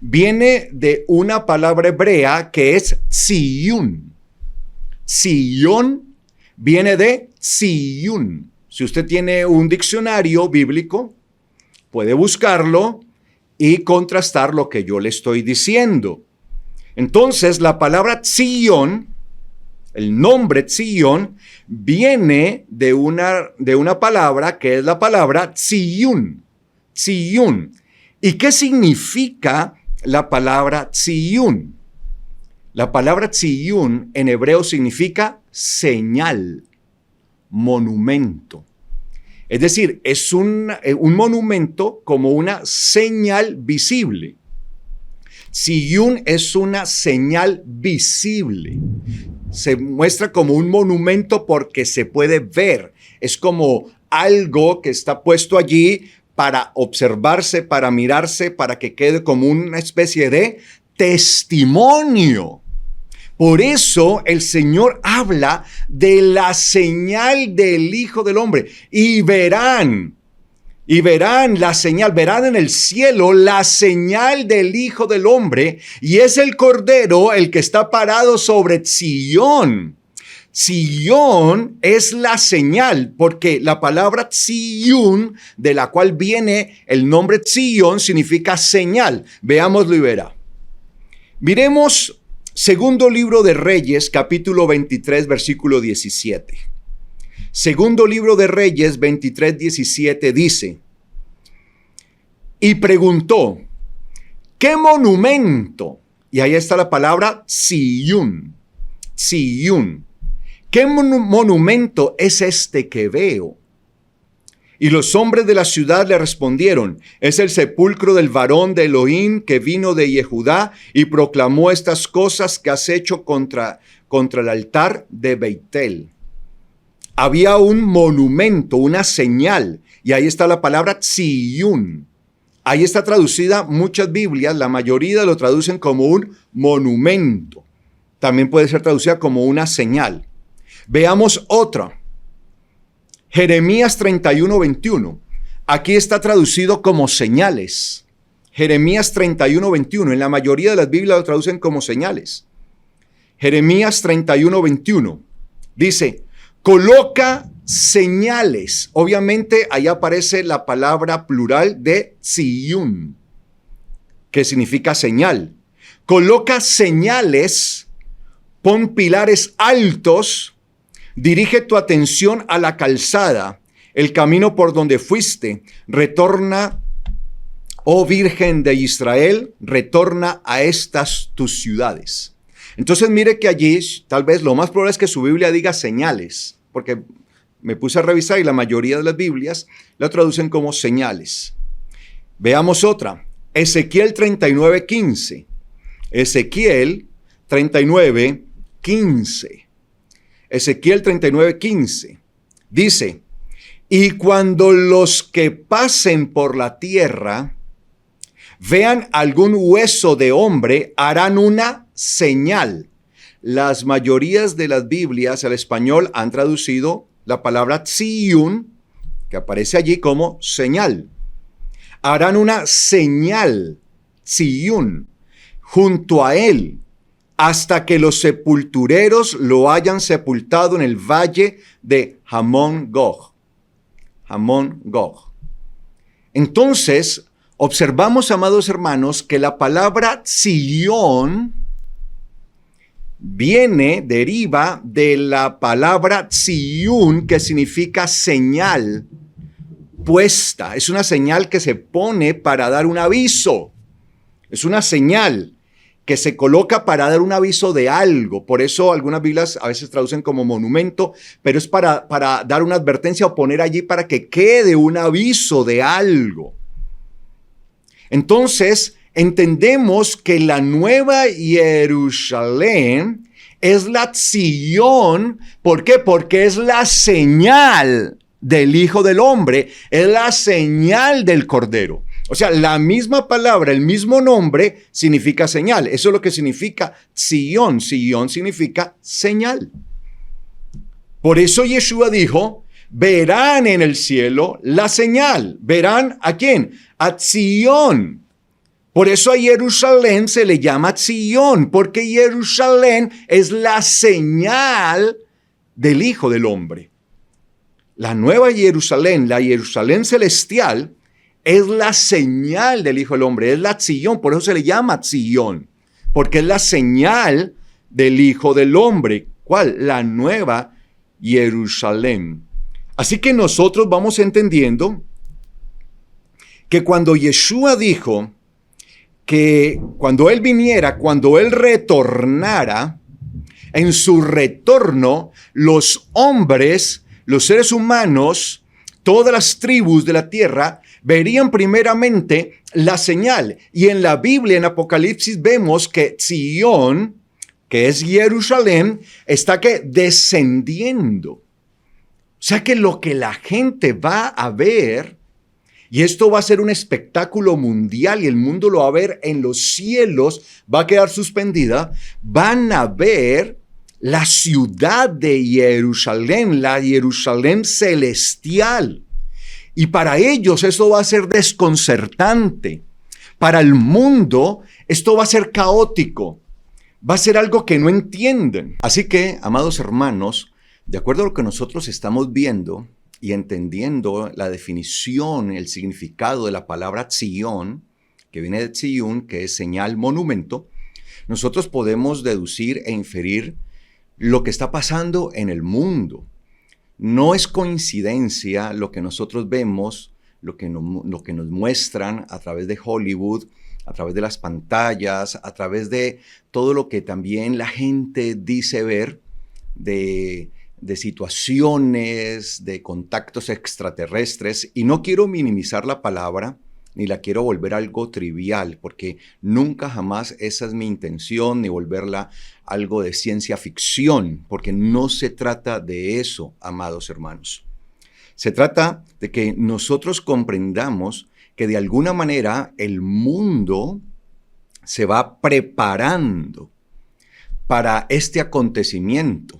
viene de una palabra hebrea que es Tziyun. Sion viene de Tziyun. Si usted tiene un diccionario bíblico, puede buscarlo y contrastar lo que yo le estoy diciendo. Entonces, la palabra Sion, el nombre Sion, viene de una palabra que es la palabra Tziyun. Tziyun. ¿Y qué significa la palabra Tziyun? La palabra Tziyun en hebreo significa señal, monumento. Es decir, es un monumento como una señal visible. Tziyun es una señal visible. Se muestra como un monumento porque se puede ver. Es como algo que está puesto allí para observarse, para mirarse, para que quede como una especie de testimonio. Por eso el Señor habla de la señal del Hijo del Hombre. Y verán la señal, verán en el cielo la señal del Hijo del Hombre. Y es el Cordero el que está parado sobre Tziyón. Tziyón es la señal, porque la palabra Tziyún, de la cual viene el nombre Tziyón, significa señal. Veámoslo y verá. Miremos Segundo libro de Reyes, capítulo 23, versículo 17. Segundo libro de Reyes, 23, 17 dice: y preguntó, ¿qué monumento? Y ahí está la palabra Tziyun. Tziyun. ¿Qué monumento es este que veo? Y los hombres de la ciudad le respondieron: es el sepulcro del varón de Elohim que vino de Yehudá y proclamó estas cosas que has hecho contra el altar de Beitel. Había un monumento, una señal, y ahí está la palabra Tziyun. Ahí está traducida muchas Biblias, la mayoría lo traducen como un monumento. También puede ser traducida como una señal. Veamos otra. Jeremías 31, 21. Aquí está traducido como señales. Jeremías 31, 21. En la mayoría de las Biblias lo traducen como señales. Jeremías 31, 21. Dice, coloca señales. Obviamente ahí aparece la palabra plural de Tziyun, que significa señal. Coloca señales, pon pilares altos. Dirige tu atención a la calzada, el camino por donde fuiste. Retorna, oh Virgen de Israel, retorna a estas tus ciudades. Entonces mire que allí, tal vez lo más probable es que su Biblia diga señales, porque me puse a revisar y la mayoría de las Biblias la traducen como señales. Veamos otra. Ezequiel 39, 15. Ezequiel 39, 15. Ezequiel 39, 15. Dice, y cuando los que pasen por la tierra vean algún hueso de hombre, harán una señal. Las mayorías de las Biblias al español han traducido la palabra tziyun, que aparece allí como señal. Harán una señal, tziyun, junto a él, hasta que los sepultureros lo hayan sepultado en el valle de Hamón Gog. Hamón Gog. Entonces, observamos, amados hermanos, que la palabra Tziyón deriva de la palabra tziyun, que significa señal puesta. Es una señal que se pone para dar un aviso. Es una señal que se coloca para dar un aviso de algo. Por eso algunas Biblias a veces traducen como monumento, pero es para dar una advertencia o poner allí para que quede un aviso de algo. Entonces, entendemos que la Nueva Jerusalén es la Tziyón. ¿Por qué? Porque es la señal del Hijo del Hombre, es la señal del Cordero. O sea, la misma palabra, el mismo nombre significa señal. Eso es lo que significa Tziyón. Tziyón significa señal. Por eso Yeshua dijo, verán en el cielo la señal. ¿Verán a quién? A Tziyón. Por eso a Jerusalén se le llama Tziyón, porque Jerusalén es la señal del Hijo del Hombre. La nueva Jerusalén, la Jerusalén celestial, es la señal del Hijo del Hombre, es la Tziyón, por eso se le llama Tziyón, porque es la señal del Hijo del Hombre. ¿Cuál? La nueva Jerusalén. Así que nosotros vamos entendiendo que cuando Yeshua dijo que cuando Él viniera, cuando Él retornara, en su retorno, los hombres, los seres humanos, todas las tribus de la tierra, verían primeramente la señal. Y en la Biblia, en Apocalipsis, vemos que Tziyón, que es Jerusalén, está descendiendo. O sea que lo que la gente va a ver, y esto va a ser un espectáculo mundial y el mundo lo va a ver en los cielos, va a quedar suspendida, van a ver la ciudad de Jerusalén, la Jerusalén celestial. Y para ellos esto va a ser desconcertante. Para el mundo esto va a ser caótico. Va a ser algo que no entienden. Así que, amados hermanos, de acuerdo a lo que nosotros estamos viendo y entendiendo la definición, el significado de la palabra Tziyón, que viene de Tziyún, que es señal, monumento, nosotros podemos deducir e inferir lo que está pasando en el mundo. No es coincidencia lo que nosotros vemos, lo que nos muestran a través de Hollywood, a través de las pantallas, a través de todo lo que también la gente dice ver de situaciones, de contactos extraterrestres. Y no quiero minimizar la palabra, ni la quiero volver algo trivial, porque nunca jamás esa es mi intención, ni volverla algo de ciencia ficción, porque no se trata de eso, amados hermanos. Se trata de que nosotros comprendamos que de alguna manera el mundo se va preparando para este acontecimiento.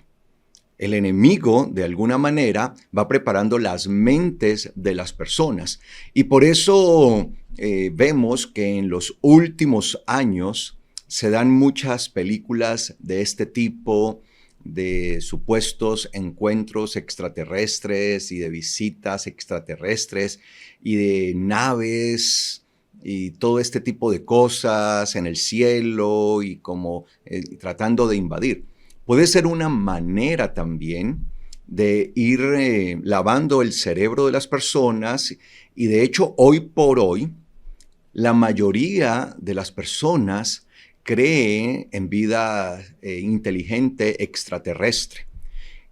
El enemigo, de alguna manera, va preparando las mentes de las personas. Y por eso vemos que en los últimos años se dan muchas películas de este tipo, de supuestos encuentros extraterrestres y de visitas extraterrestres y de naves y todo este tipo de cosas en el cielo y como tratando de invadir. Puede ser una manera también de ir lavando el cerebro de las personas y de hecho hoy por hoy la mayoría de las personas cree en vida inteligente extraterrestre.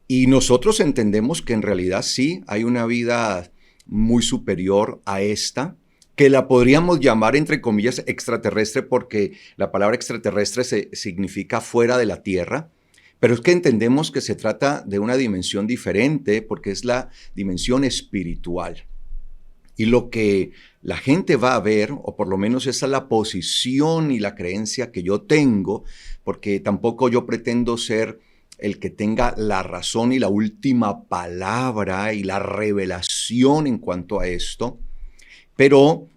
Y nosotros entendemos que en realidad sí hay una vida muy superior a esta, que la podríamos llamar entre comillas extraterrestre porque la palabra extraterrestre significa fuera de la Tierra. Pero es que entendemos que se trata de una dimensión diferente porque es la dimensión espiritual. Y lo que la gente va a ver, o por lo menos esa es la posición y la creencia que yo tengo, porque tampoco yo pretendo ser el que tenga la razón y la última palabra y la revelación en cuanto a esto, pero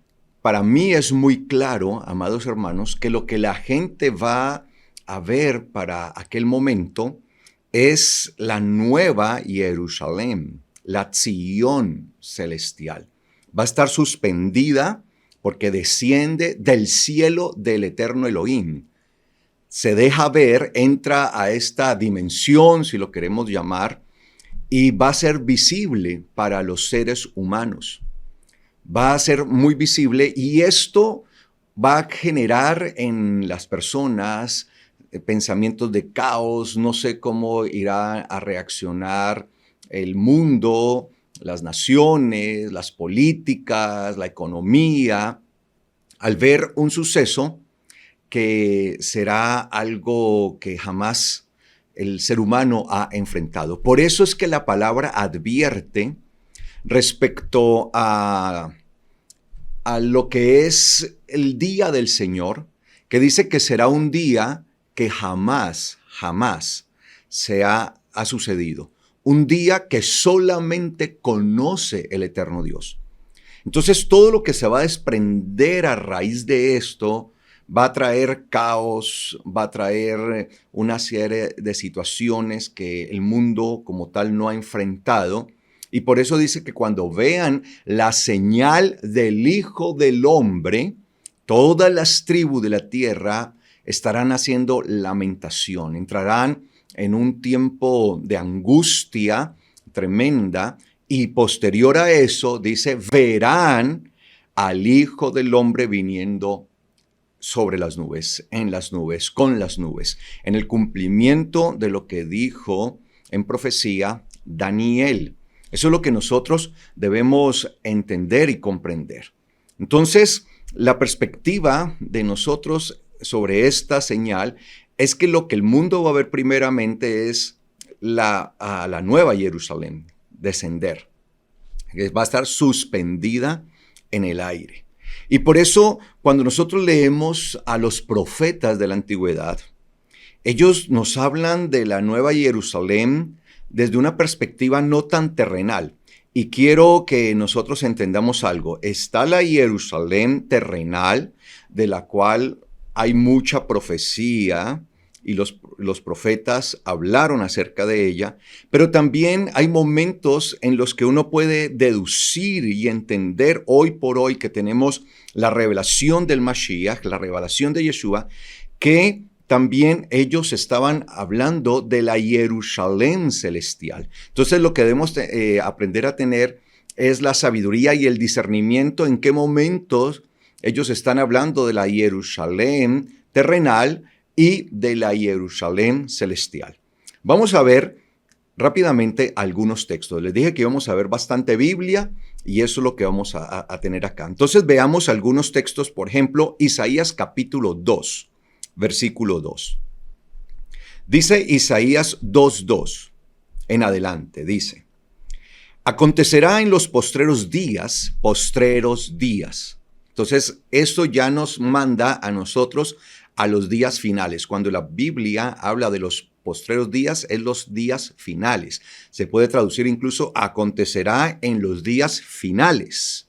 para mí es muy claro, amados hermanos, que lo que la gente va a ver para aquel momento es la nueva Jerusalén, la Tziyón celestial. Va a estar suspendida porque desciende del cielo del eterno Elohim. se deja ver, entra a esta dimensión, si lo queremos llamar, y va a ser visible para los seres humanos. Va a ser muy visible y esto va a generar en las personas pensamientos de caos. No sé cómo irá a reaccionar el mundo, las naciones, las políticas, la economía, al ver un suceso que será algo que jamás el ser humano ha enfrentado. Por eso es que la palabra advierte respecto a lo que es el día del Señor, que dice que será un día que jamás ha sucedido. Un día que solamente conoce el eterno Dios. Entonces, todo lo que se va a desprender a raíz de esto va a traer caos, va a traer una serie de situaciones que el mundo como tal no ha enfrentado. Y por eso dice que cuando vean la señal del Hijo del Hombre, todas las tribus de la tierra estarán haciendo lamentación, entrarán en un tiempo de angustia tremenda y posterior a eso, dice, verán al Hijo del Hombre viniendo sobre las nubes, en las nubes, con las nubes, en el cumplimiento de lo que dijo en profecía Daniel. Eso es lo que nosotros debemos entender y comprender. Entonces, la perspectiva de nosotros sobre esta señal es que lo que el mundo va a ver primeramente es a la nueva Jerusalén descender, que va a estar suspendida en el aire. Y por eso, cuando nosotros leemos a los profetas de la antigüedad, ellos nos hablan de la nueva Jerusalén desde una perspectiva no tan terrenal. Y quiero que nosotros entendamos algo. Está la Jerusalén terrenal, de la cual hay mucha profecía, y los profetas hablaron acerca de ella, pero también hay momentos en los que uno puede deducir y entender hoy por hoy que tenemos la revelación del Mashiach, la revelación de Yeshua, que también ellos estaban hablando de la Jerusalén celestial. Entonces lo que debemos aprender a tener es la sabiduría y el discernimiento en qué momentos ellos están hablando de la Jerusalén terrenal y de la Jerusalén celestial. Vamos a ver rápidamente algunos textos. Les dije que íbamos a ver bastante Biblia y eso es lo que vamos a tener acá. Entonces veamos algunos textos, por ejemplo, Isaías capítulo 2, versículo 2. Dice Isaías 2:2 en adelante, dice: acontecerá en los postreros días. Entonces, esto ya nos manda a nosotros a los días finales. Cuando la Biblia habla de los postreros días, es los días finales. Se puede traducir incluso acontecerá en los días finales.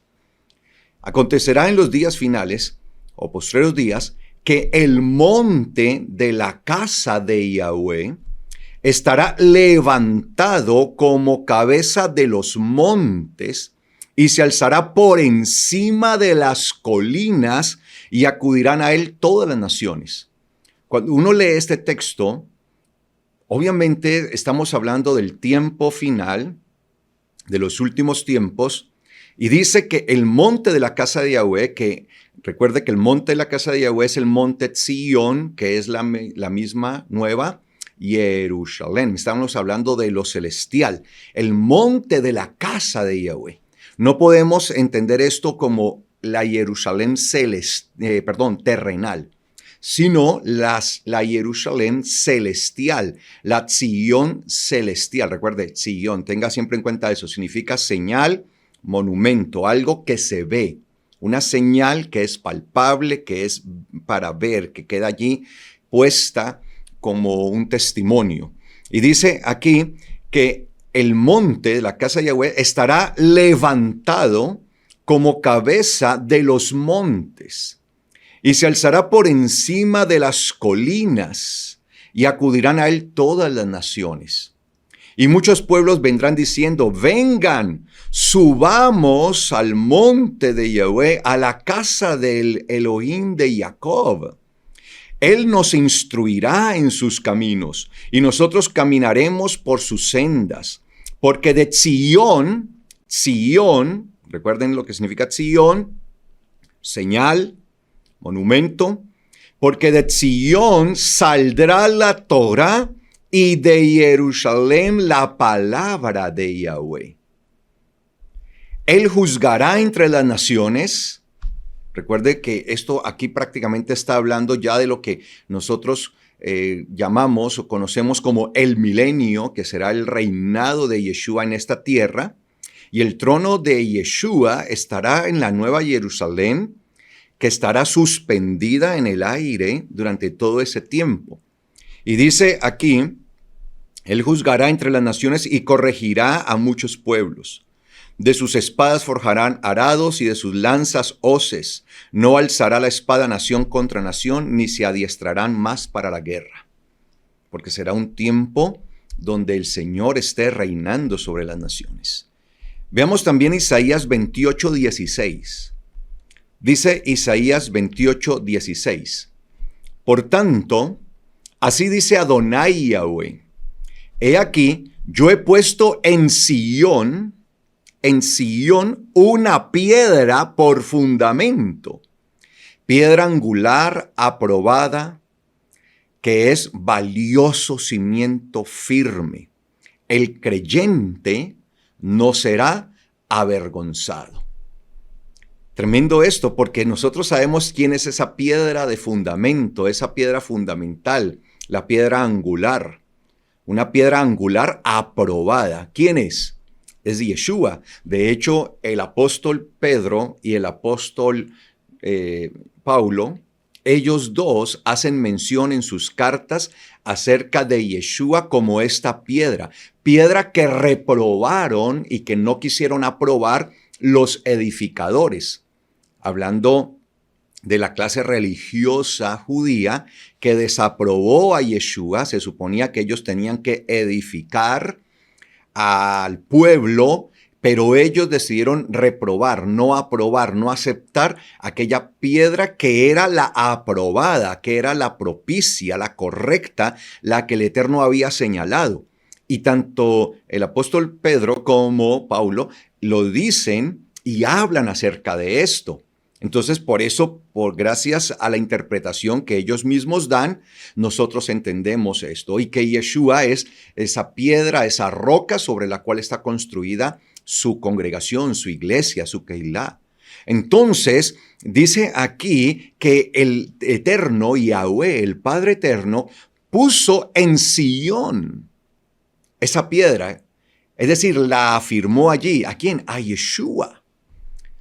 Acontecerá en los días finales o postreros días que el monte de la casa de Yahweh estará levantado como cabeza de los montes y se alzará por encima de las colinas y acudirán a él todas las naciones. Cuando uno lee este texto, obviamente estamos hablando del tiempo final, de los últimos tiempos, y dice que el monte de la casa de Yahweh, que recuerde que el monte de la casa de Yahweh es el monte Sion, que es la misma nueva Jerusalén. Estamos hablando de lo celestial, el monte de la casa de Yahweh. No podemos entender esto como la Jerusalén terrenal, sino la Jerusalén celestial, la Sion celestial. Recuerde, Sion, tenga siempre en cuenta eso, significa señal, monumento, algo que se ve, una señal que es palpable, que es para ver, que queda allí puesta como un testimonio. Y dice aquí que el monte de la casa de Yahweh estará levantado como cabeza de los montes y se alzará por encima de las colinas y acudirán a él todas las naciones. Y muchos pueblos vendrán diciendo: vengan, subamos al monte de Yahweh, a la casa del Elohim de Jacob. Él nos instruirá en sus caminos y nosotros caminaremos por sus sendas. Porque de Sion, recuerden lo que significa Sion, señal, monumento, porque de Sion saldrá la Torá y de Jerusalén la palabra de Yahweh. Él juzgará entre las naciones. Recuerde que esto aquí prácticamente está hablando ya de lo que nosotros llamamos o conocemos como el milenio, que será el reinado de Yeshua en esta tierra. Y el trono de Yeshua estará en la Nueva Jerusalén, que estará suspendida en el aire durante todo ese tiempo. Y dice aquí, Él juzgará entre las naciones y corregirá a muchos pueblos. De sus espadas forjarán arados y de sus lanzas hoces. No alzará la espada nación contra nación, ni se adiestrarán más para la guerra. Porque será un tiempo donde el Señor esté reinando sobre las naciones. Veamos también Isaías 28:16. Dice Isaías 28:16. Por tanto, así dice Adonai Yahweh. He aquí, yo he puesto en Sion una piedra por fundamento, piedra angular aprobada, que es valioso cimiento firme. El creyente no será avergonzado. Tremendo esto, porque nosotros sabemos quién es esa piedra de fundamento, esa piedra fundamental, la piedra angular. Una piedra angular aprobada. ¿Quién es? Es Yeshua. De hecho, el apóstol Pedro y el apóstol Pablo, ellos dos hacen mención en sus cartas acerca de Yeshua como esta piedra que reprobaron y que no quisieron aprobar los edificadores. Hablando de la clase religiosa judía que desaprobó a Yeshua, se suponía que ellos tenían que edificar al pueblo, pero ellos decidieron reprobar, no aprobar, no aceptar aquella piedra que era la aprobada, que era la propicia, la correcta, la que el Eterno había señalado. Y tanto el apóstol Pedro como Pablo lo dicen y hablan acerca de esto. Entonces, por eso, por gracias a la interpretación que ellos mismos dan, nosotros entendemos esto y que Yeshua es esa piedra, esa roca sobre la cual está construida su congregación, su iglesia, su Keilah. Entonces, dice aquí que el Eterno, Yahweh, el Padre Eterno, puso en Sion esa piedra, es decir, la afirmó allí. ¿A quién? A Yeshua.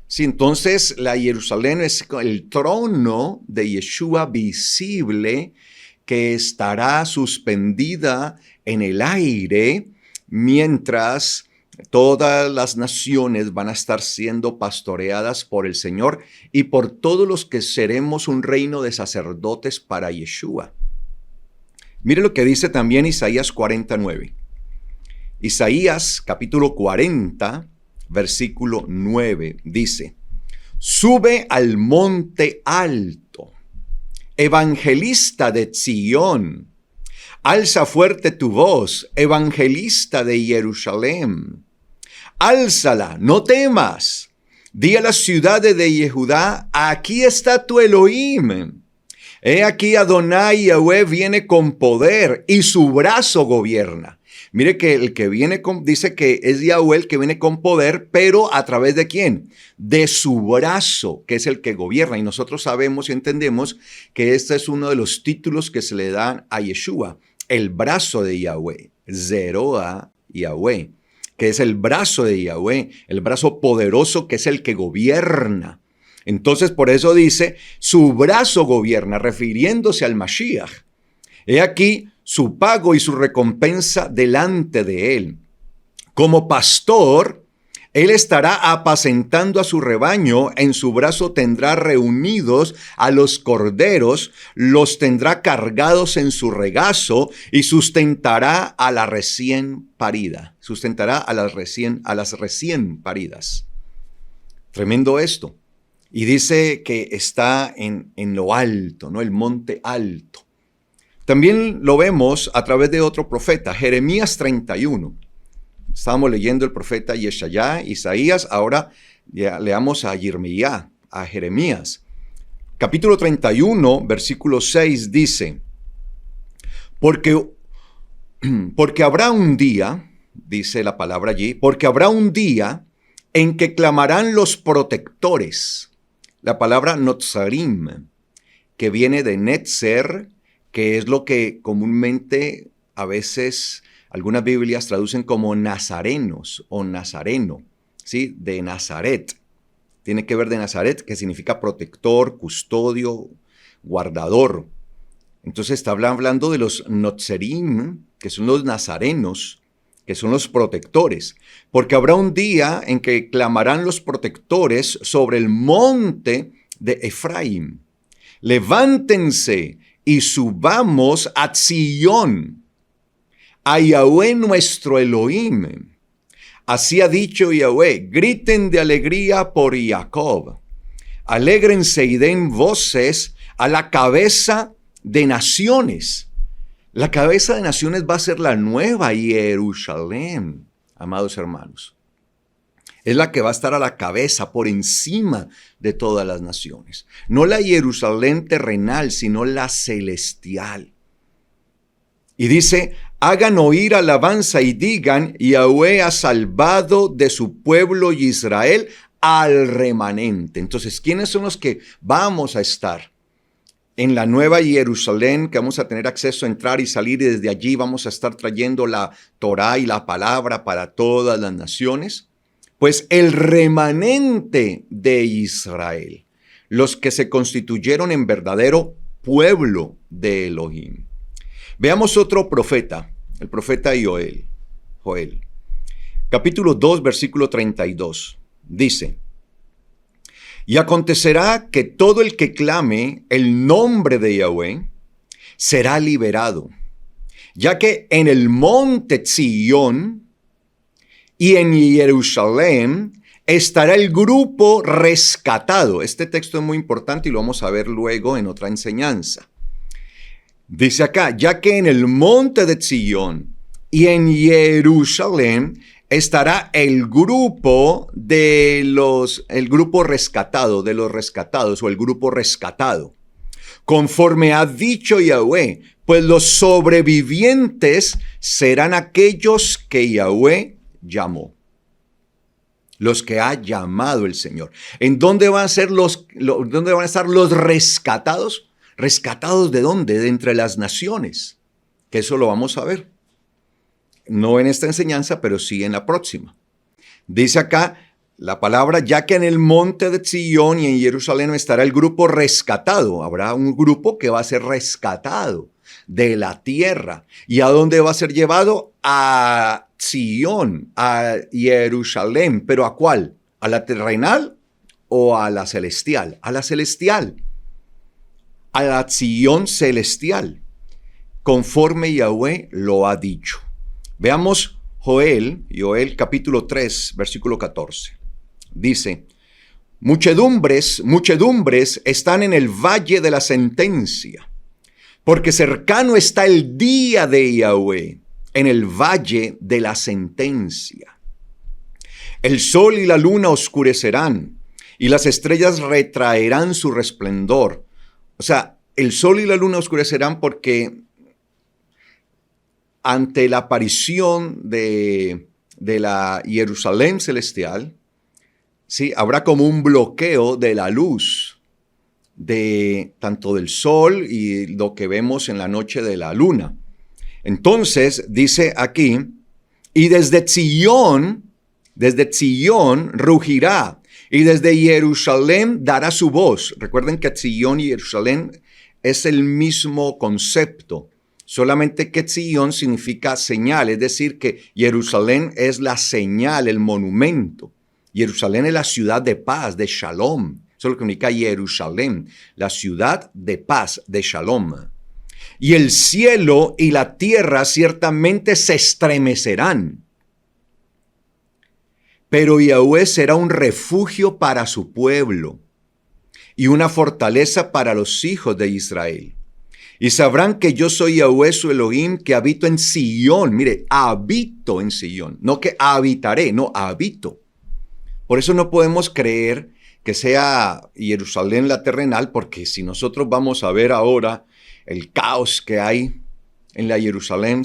Sí, entonces la Jerusalén es el trono de Yeshua visible que estará suspendida en el aire mientras todas las naciones van a estar siendo pastoreadas por el Señor y por todos los que seremos un reino de sacerdotes para Yeshua. Mire lo que dice también Isaías 49. Isaías capítulo 40, versículo 9, dice: Sube al monte alto, evangelista de Sion, alza fuerte tu voz, evangelista de Jerusalén. Álzala, no temas. Di a las ciudades de Yehudá, aquí está tu Elohim. He aquí Adonai Yahweh viene con poder y su brazo gobierna. Mire que el que viene dice que es Yahweh el que viene con poder, pero ¿a través de quién? De su brazo, que es el que gobierna. Y nosotros sabemos y entendemos que este es uno de los títulos que se le dan a Yeshua, el brazo de Yahweh, Zeroa Yahweh, que es el brazo de Yahweh, el brazo poderoso que es el que gobierna. Entonces por eso dice, su brazo gobierna, refiriéndose al Mashiach. He aquí su pago y su recompensa delante de él. Como pastor, él estará apacentando a su rebaño, en su brazo tendrá reunidos a los corderos, los tendrá cargados en su regazo y sustentará a la recién parida. Sustentará a las recién paridas. Tremendo esto. Y dice que está en lo alto, ¿no? El monte alto. También lo vemos a través de otro profeta, Jeremías 31. Estábamos leyendo el profeta Yeshayá, Isaías, ahora ya leamos a Yirmiyá, a Jeremías. Capítulo 31, versículo 6 dice, porque habrá un día, dice la palabra allí, porque habrá un día en que clamarán los protectores. La palabra Notzarim, que viene de Netzer, que es lo que comúnmente a veces algunas Biblias traducen como nazarenos o nazareno, ¿sí? De Nazaret. Tiene que ver de Nazaret, que significa protector, custodio, guardador. Entonces está hablando de los Notzerim, que son los nazarenos, que son los protectores. Porque habrá un día en que clamarán los protectores sobre el monte de Efraín. Levántense y subamos a Sion, a Yahweh nuestro Elohim. Así ha dicho Yahweh, griten de alegría por Jacob. Alégrense y den voces a la cabeza de naciones. La cabeza de naciones va a ser la nueva Jerusalén, amados hermanos. Es la que va a estar a la cabeza, por encima de todas las naciones. No la Jerusalén terrenal, sino la celestial. Y dice, hagan oír alabanza y digan, Yahweh ha salvado de su pueblo Israel al remanente. Entonces, ¿quiénes son los que vamos a estar en la nueva Jerusalén, que vamos a tener acceso a entrar y salir, y desde allí vamos a estar trayendo la Torá y la palabra para todas las naciones? Pues el remanente de Israel, los que se constituyeron en verdadero pueblo de Elohim. Veamos otro profeta, el profeta Joel. Capítulo 2, versículo 32. Dice, y acontecerá que todo el que clame el nombre de Yahweh será liberado, ya que en el monte Sion y en Jerusalén estará el grupo rescatado. Este texto es muy importante y lo vamos a ver luego en otra enseñanza. Dice acá, ya que en el monte de Sion y en Jerusalén estará el grupo rescatado, de los rescatados, o el grupo rescatado, conforme ha dicho Yahweh, pues los sobrevivientes serán aquellos que Yahweh llamó. Los que ha llamado el Señor. ¿En dónde van a estar los rescatados? ¿Rescatados de dónde? De entre las naciones. Que eso lo vamos a ver. No en esta enseñanza, pero sí en la próxima. Dice acá la palabra, ya que en el monte de Sion y en Jerusalén estará el grupo rescatado. Habrá un grupo que va a ser rescatado de la tierra. ¿Y a dónde va a ser llevado? A Sion, a Jerusalén. ¿Pero a cuál? ¿A la terrenal o a la celestial? A la celestial. A la Sion celestial, conforme Yahweh lo ha dicho. Veamos Joel capítulo 3, versículo 14. Dice, muchedumbres están en el valle de la sentencia, porque cercano está el día de Yahweh en el valle de la sentencia. El sol y la luna oscurecerán, y las estrellas retraerán su resplandor. O sea, el sol y la luna oscurecerán porque ante la aparición de la Jerusalén celestial, ¿sí? Habrá como un bloqueo de la luz, tanto del sol y lo que vemos en la noche de la luna. Entonces, dice aquí, y desde Sion rugirá, y desde Jerusalén dará su voz. Recuerden que Sion y Jerusalén es el mismo concepto. Solamente que Sion significa señal, es decir, que Jerusalén es la señal, el monumento. Jerusalén es la ciudad de paz, de Shalom. Eso es lo que significa Jerusalén, la ciudad de paz, de Shalom. Y el cielo y la tierra ciertamente se estremecerán. Pero Yahweh será un refugio para su pueblo. y una fortaleza para los hijos de Israel. Y sabrán que yo soy Yahweh su Elohim, que habito en Sion. Mire, habito en Sion, no que habitaré, no, habito. Por eso no podemos creer que sea Jerusalén la terrenal, porque si nosotros vamos a ver ahora el caos que hay en la Jerusalén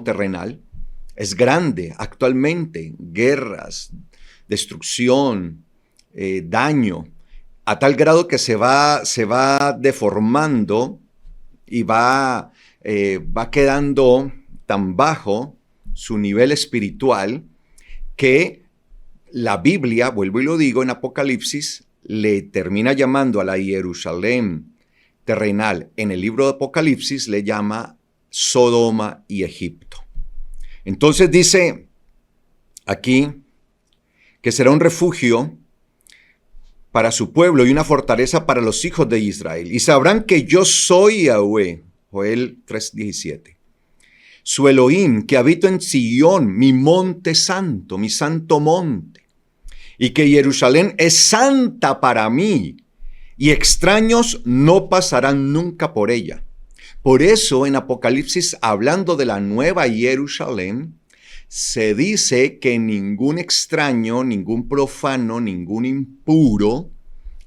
terrenal, es grande actualmente, guerras, destrucción, daño, a tal grado que se va deformando y va quedando tan bajo su nivel espiritual que la Biblia, vuelvo y lo digo, en Apocalipsis, le termina llamando a la Jerusalén terrenal, en el libro de Apocalipsis le llama Sodoma y Egipto. Entonces dice aquí que será un refugio para su pueblo y una fortaleza para los hijos de Israel. Y sabrán que yo soy Yahweh, Joel 3:17. Su Elohim, que habito en Sion, mi monte santo, mi santo monte. Y que Jerusalén es santa para mí, y extraños no pasarán nunca por ella. Por eso en Apocalipsis, hablando de la nueva Jerusalén, se dice que ningún extraño, ningún profano, ningún impuro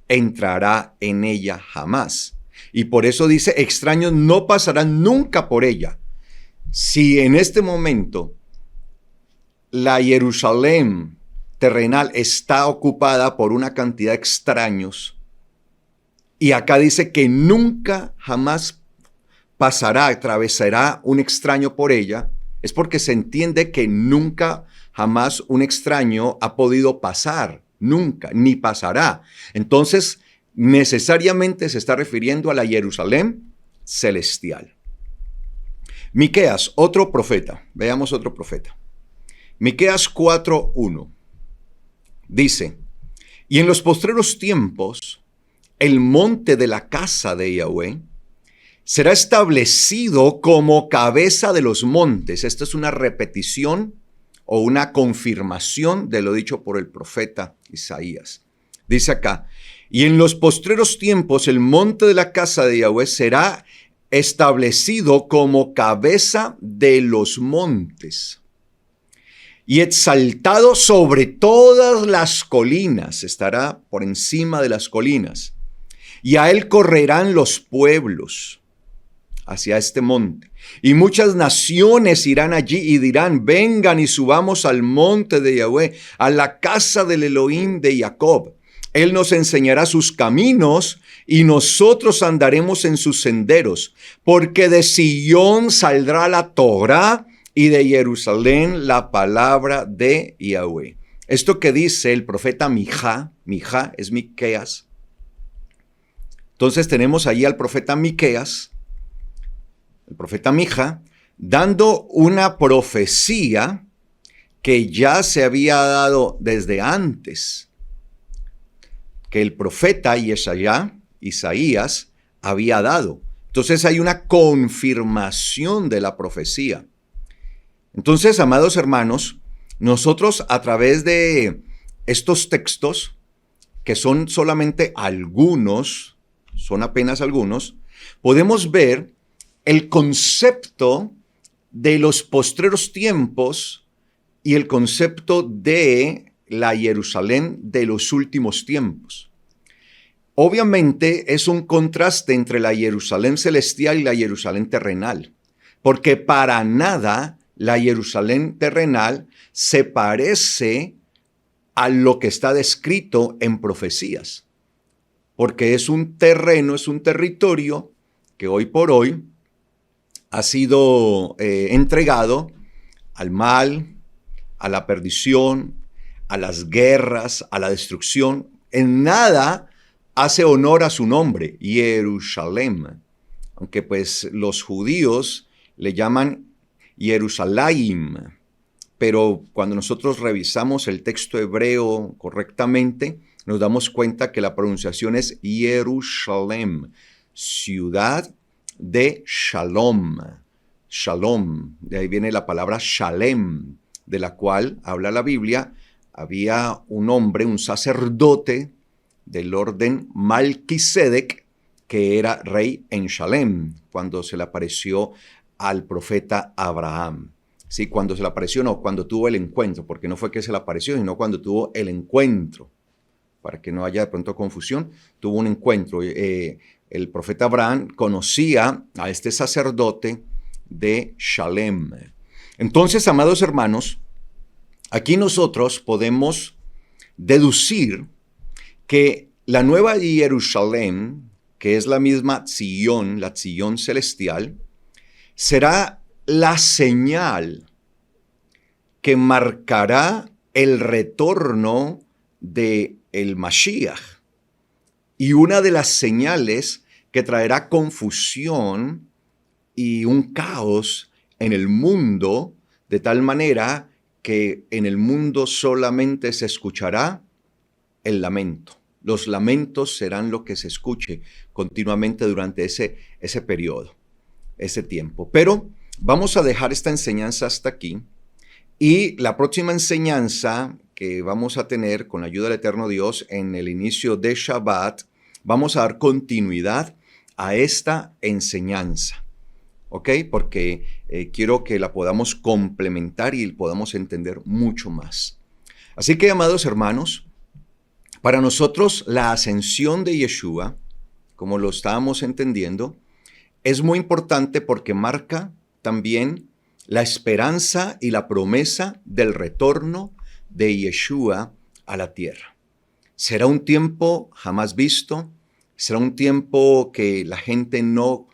entrará en ella jamás. Y por eso dice, extraños no pasarán nunca por ella. Si en este momento la Jerusalén terrenal está ocupada por una cantidad de extraños, y acá dice que nunca jamás atravesará un extraño por ella, es porque se entiende que nunca jamás un extraño ha podido pasar, nunca, ni pasará. Entonces, necesariamente se está refiriendo a la Jerusalén celestial. Miqueas, otro profeta. Veamos otro profeta. Miqueas 4:1. Dice, y en los postreros tiempos, el monte de la casa de Yahweh será establecido como cabeza de los montes. Esta es una repetición o una confirmación de lo dicho por el profeta Isaías. Dice acá, y en los postreros tiempos el monte de la casa de Yahweh será establecido como cabeza de los montes y exaltado sobre todas las colinas, estará por encima de las colinas, y a él correrán los pueblos hacia este monte. Y muchas naciones irán allí y dirán, vengan y subamos al monte de Yahweh, a la casa del Elohim de Jacob. Él nos enseñará sus caminos y nosotros andaremos en sus senderos, porque de Sion saldrá la Torá y de Jerusalén la palabra de Yahweh. Esto que dice el profeta Mijá es Miqueas. Entonces tenemos allí al profeta Miqueas, el profeta Mijá, dando una profecía que ya se había dado desde antes, que el profeta Isaías había dado. Entonces hay una confirmación de la profecía. Entonces, amados hermanos, nosotros a través de estos textos, que son solamente algunos, son apenas algunos, podemos ver el concepto de los postreros tiempos y el concepto de la Jerusalén de los últimos tiempos. Obviamente es un contraste entre la Jerusalén celestial y la Jerusalén terrenal, porque para nada la Jerusalén terrenal se parece a lo que está descrito en profecías, porque es un terreno, es un territorio que hoy por hoy ha sido entregado al mal, a la perdición, a las guerras, a la destrucción. En nada hace honor a su nombre, Jerusalén, aunque pues los judíos le llaman Jerusalem, pero cuando nosotros revisamos el texto hebreo correctamente, nos damos cuenta que la pronunciación es Jerusalem, ciudad de Shalom. Shalom, de ahí viene la palabra Shalem, de la cual habla la Biblia. Había un hombre, un sacerdote del orden Malquisedec, que era rey en Shalem, cuando se le apareció al profeta Abraham. Sí, cuando se le apareció, no, cuando tuvo el encuentro, porque no fue que se le apareció, sino cuando tuvo el encuentro. Para que no haya de pronto confusión, tuvo un encuentro. El profeta Abraham conocía a este sacerdote de Shalem. Entonces, amados hermanos, aquí nosotros podemos deducir que la nueva Jerusalén, que es la misma Sion, la Sion celestial, será la señal que marcará el retorno de el Mashiach, y una de las señales que traerá confusión y un caos en el mundo, de tal manera que en el mundo solamente se escuchará el lamento. Los lamentos serán lo que se escuche continuamente durante ese periodo, ese tiempo. Pero vamos a dejar esta enseñanza hasta aquí, y la próxima enseñanza que vamos a tener con la ayuda del Eterno Dios en el inicio de Shabbat, vamos a dar continuidad a esta enseñanza, ¿ok? Porque quiero que la podamos complementar y podamos entender mucho más. Así que, amados hermanos, para nosotros la ascensión de Yeshua, como lo estábamos entendiendo, es muy importante porque marca también la esperanza y la promesa del retorno de Yeshua a la tierra. Será un tiempo jamás visto, será un tiempo que la gente no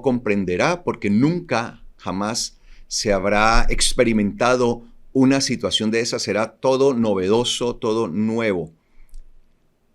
comprenderá, porque nunca jamás se habrá experimentado una situación de esa. Será todo novedoso, todo nuevo.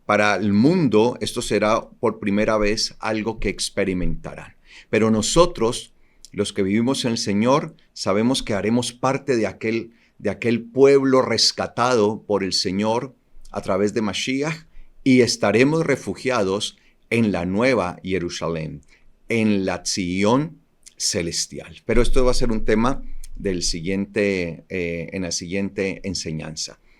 Para el mundo esto será por primera vez algo que experimentarán. Pero nosotros, los que vivimos en el Señor, sabemos que haremos parte de aquel pueblo rescatado por el Señor a través de Mashiach, y estaremos refugiados en la nueva Jerusalén, en la Sion celestial. Pero esto va a ser un tema en la siguiente enseñanza.